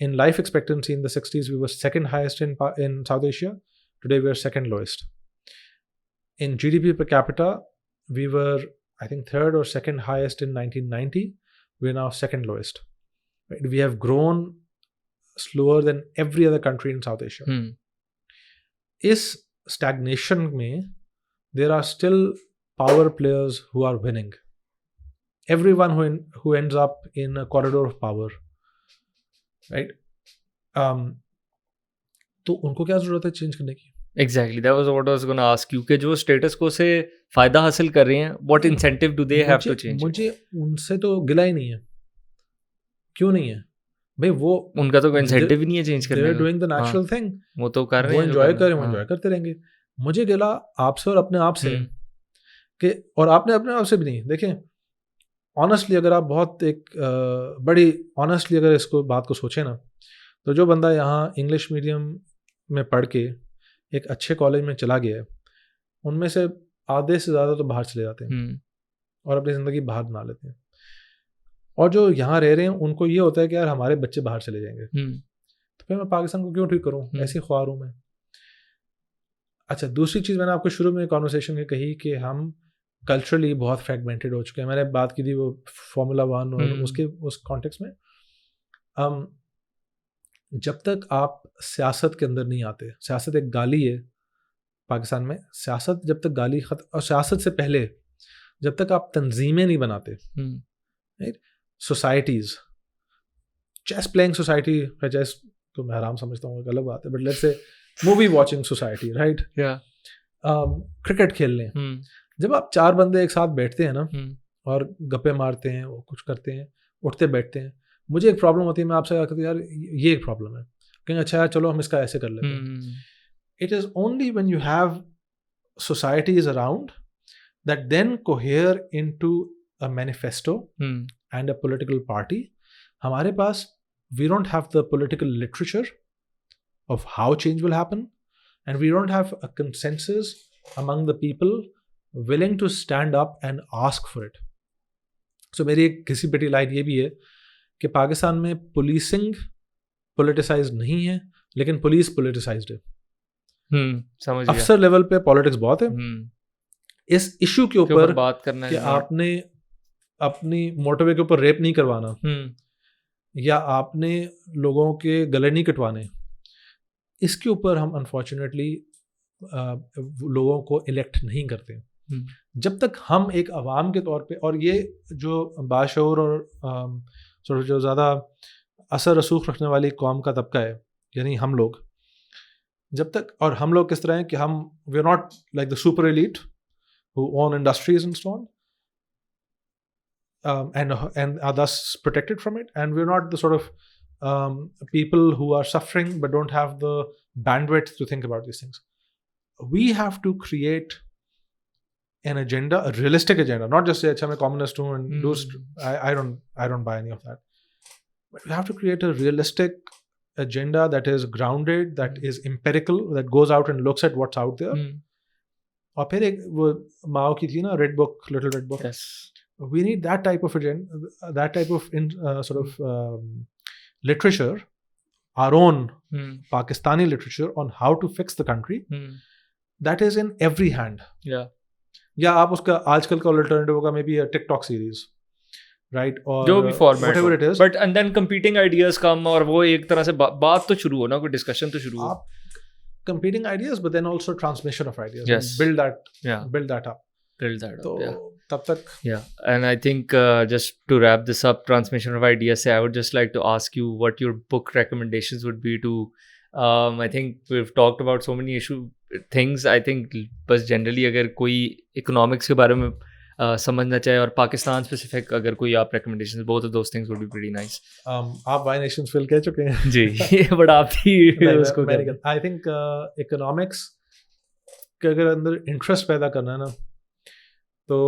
In life expectancy in the 60s, we were second highest in South Asia. Today, we are second lowest. In GDP per capita, we were, I think, third or second highest in 1990. We are now second lowest. Right? We have grown slower than every other country in South Asia. Is stagnation mein, there are still power players who are winning. Everyone who ends up in a corridor of power, right? तो उनको क्या जरूरत है change करने की? Exactly, that was what I was going to ask you कि जो status को से फायदा हासिल कर रहे हैं, what incentive do they have to change? मुझे उनसे तो गिला ही नहीं है। क्यों नहीं है भाई? वो उनका तो कोई इंसेंटिव ही नहीं है चेंज करने का। They're doing the natural thing. वो तो कर रहे हैं, वो एंजॉय कर रहे हैं, वो एंजॉय करते रहेंगे। मुझे गिला आपसे और अपने आप से कि, और आपने अपने आप से भी नहीं। देखें ऑनेस्टली अगर आप बहुत एक बड़ी ऑनेस्टली अगर इसको बात को सोचें ना, तो जो बंदा यहाँ इंग्लिश मीडियम में पढ़ के एक अच्छे कॉलेज में चला गया है, उनमें से आधे से ज़्यादा तो बाहर चले जाते हैं और अपनी ज़िंदगी बाहर बना लेते हैं। और जो यहाँ रह रहे हैं उनको ये होता है कि यार हमारे बच्चे बाहर चले जाएंगे, तो फिर मैं पाकिस्तान को क्यों ठीक करूँ? ऐसी ख्वार हूँ मैं। अच्छा, दूसरी चीज़ मैंने आपको शुरू में कॉन्वर्सेशन में कही कि हम कल्चरली बहुत फ्रेगमेंटेड हो चुके हैं। मैंने बात की थी वो फार्मूला 1 और उसके उस कॉन्टेक्स्ट में, जब तक आप सियासत के अंदर नहीं आते, सियासत एक गाली है पाकिस्तान में, सियासत जब तक गाली खत्म, और सियासत से पहले जब तक आप तंजीमें नहीं बनाते, right? Societies, chess playing society, chess तो मैं आराम समझता हूँ, एक अलग बात है, but let's say movie watching society, right? Cricket खेलने, जब आप 4 बंदे एक साथ बैठते हैं ना और गप्पे मारते हैं, वो कुछ करते हैं, उठते बैठते हैं, मुझे एक प्रॉब्लम होती है, मैं आपसे कहता हूँ यार ये एक प्रॉब्लम है, कहेंगे अच्छा यार चलो हम इसका ऐसे कर लेते हैं। It is only when you have societies around that then cohere into a manifesto and a political party. हमारे पास we don't have the political literature of how change will happen, and we don't have a consensus among the people willing to stand up and ask for it. So मेरी एक किसी बेटी line ये भी है कि पाकिस्तान में पुलिसिंग पोलिटिसाइज्ड नहीं है, लेकिन पुलिस पोलिटिसाइज्ड है। समझ गया। अफसर लेवल पे पॉलिटिक्स बहुत है। इस इशू के ऊपर बात करना कि आपने अपनी मोटरवे के ऊपर रेप नहीं करवाना या आपने लोगों के गले नहीं कटवाने, इसके ऊपर हम अनफॉर्चुनेटली लोगों को इलेक्ट नहीं करते। जब तक हम एक अवाम के तौर पे, और ये जो बाशऊर और जो ज़्यादा असर रसूख रखने वाली कौम का तबका है, यानी हम लोग, जब तक, और हम लोग किस तरह हैं कि हम we are not like the super elite who own industries and so on and are thus protected from it, and we're not the sort of people who are suffering but don't have the bandwidth to think about these things. We have to create an agenda, a realistic agenda, not just say I'm a communist and do I don't buy any of that, but we have to create a realistic agenda that is grounded, that is empirical, that goes out and looks at what's out there. और फिर एक वो माओ की थी ना red book, little red book, we need that type of agenda, that type of literature, our own Pakistani literature on how to fix the country, that is in every hand. या आप उसका आजकल का अल्टरनेटिव होगा maybe a TikTok series, right? और जो भी format whatever it is, but and then competing ideas come, और वो एक तरह से बात तो शुरू हो ना, कोई डिस्कशन तो शुरू हो, competing ideas, but then also transmission of ideas. Yes. Build that up. तो तब तक, and I think just to wrap this up, transmission of ideas, I would just like to ask you what your book recommendations would be to I think we've talked about so many things. I think बस generally अगर कोई economics के बारे में समझना चाहिए, और Pakistan specific अगर कोई आप recommendation, both of those things would be pretty nice. आप वाई नेशंस फिल कह चुके हैं जी. बट आप ही उसको आई थिंक इकोनॉमिक्स के अगर अंदर इंटरेस्ट पैदा करना है ना, तो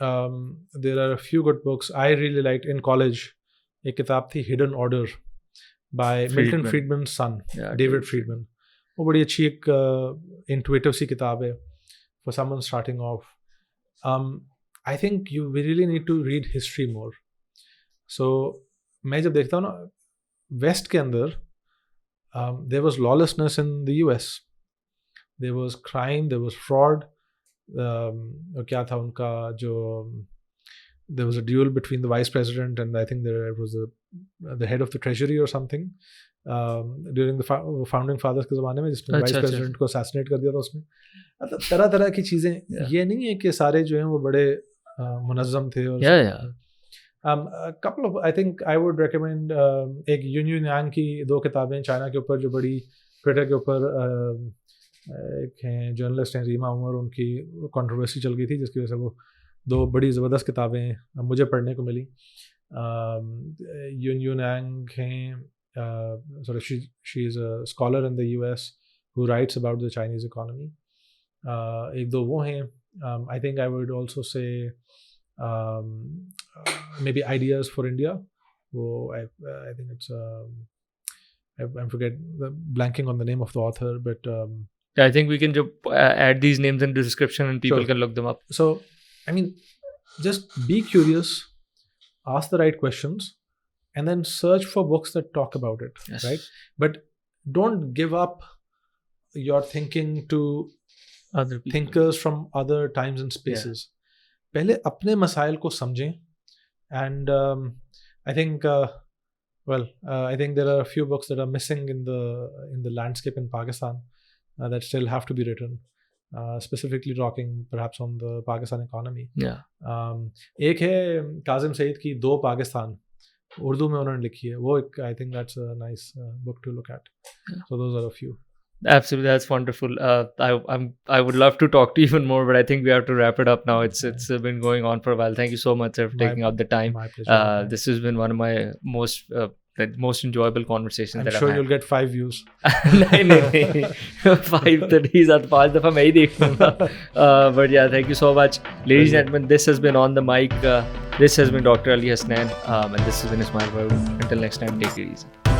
there are a few good books I really like in college. एक किताब थी Hidden Order by Milton Friedman son, David Friedman. वो बड़ी अच्छी एक इंट्यूटिव सी किताब है for someone starting off. I think you really need to read history more. So मैं जब देखता हूँ ना, वेस्ट के अंदर there was lawlessness in the US, there was crime, there was fraud. क्या था उनका जो, there was a duel between the vice president and I think there was the head of the treasury or something during the founding fathers के ज़माने में, जिसमें vice president को assassinate कर दिया था उसने. मतलब तरह तरह की चीज़ें. ये नहीं है कि सारे जो हैं वो बड़े मुनज़्ज़म थे. और a couple of, I think I would recommend एक यून यांग की 2 किताबें चाइना के ऊपर जो बड़ी ट्विटर के ऊपर एक हैं जर्नलिस्ट हैं रीमा उमर, उनकी कंट्रोवर्सी चल गई थी जिसकी वजह से वो 2 बड़ी ज़बरदस्त किताबें मुझे पढ़ने को मिली. यून यांग हैं, sorry she is a scholar in the US who writes about the Chinese economy. 1-2 वो हैं. I think I would also say maybe ideas for India. वो I think it's I forget blanking on the name of the author, but I think we can just add these names in the description and people can look them up. So I mean, just be curious, ask the right questions, and then search for books that talk about it. Yes. Right? But don't give up your thinking to other people, thinkers from other times and spaces. पहले अपने मसाइल को समझें. And I think I think there are a few books that are missing in the landscape in Pakistan that still have to be written. Specifically talking perhaps on the Pakistan economy. एक है काजिम सईद की 2 पाकिस्तान, उर्दू में उन्होंने लिखी है. वो एक, I think that's a nice book to look at. So those are a few. Absolutely, that's wonderful. I would love to talk to you even more, but I think we have to wrap it up now. It's been going on for a while. Thank you so much for taking out the time. My pleasure. This has been one of my most enjoyable conversations that I've had. I'm sure you'll get 5 views. नहीं 5 तो नहीं, 5 दफ़ा मैं ही देख लूँगा. But yeah, thank you so much, ladies and gentlemen. This has been On the Mic. This has been Dr. Ali Hasanain, and this has been Ismail Farooq. Until next time, take it easy.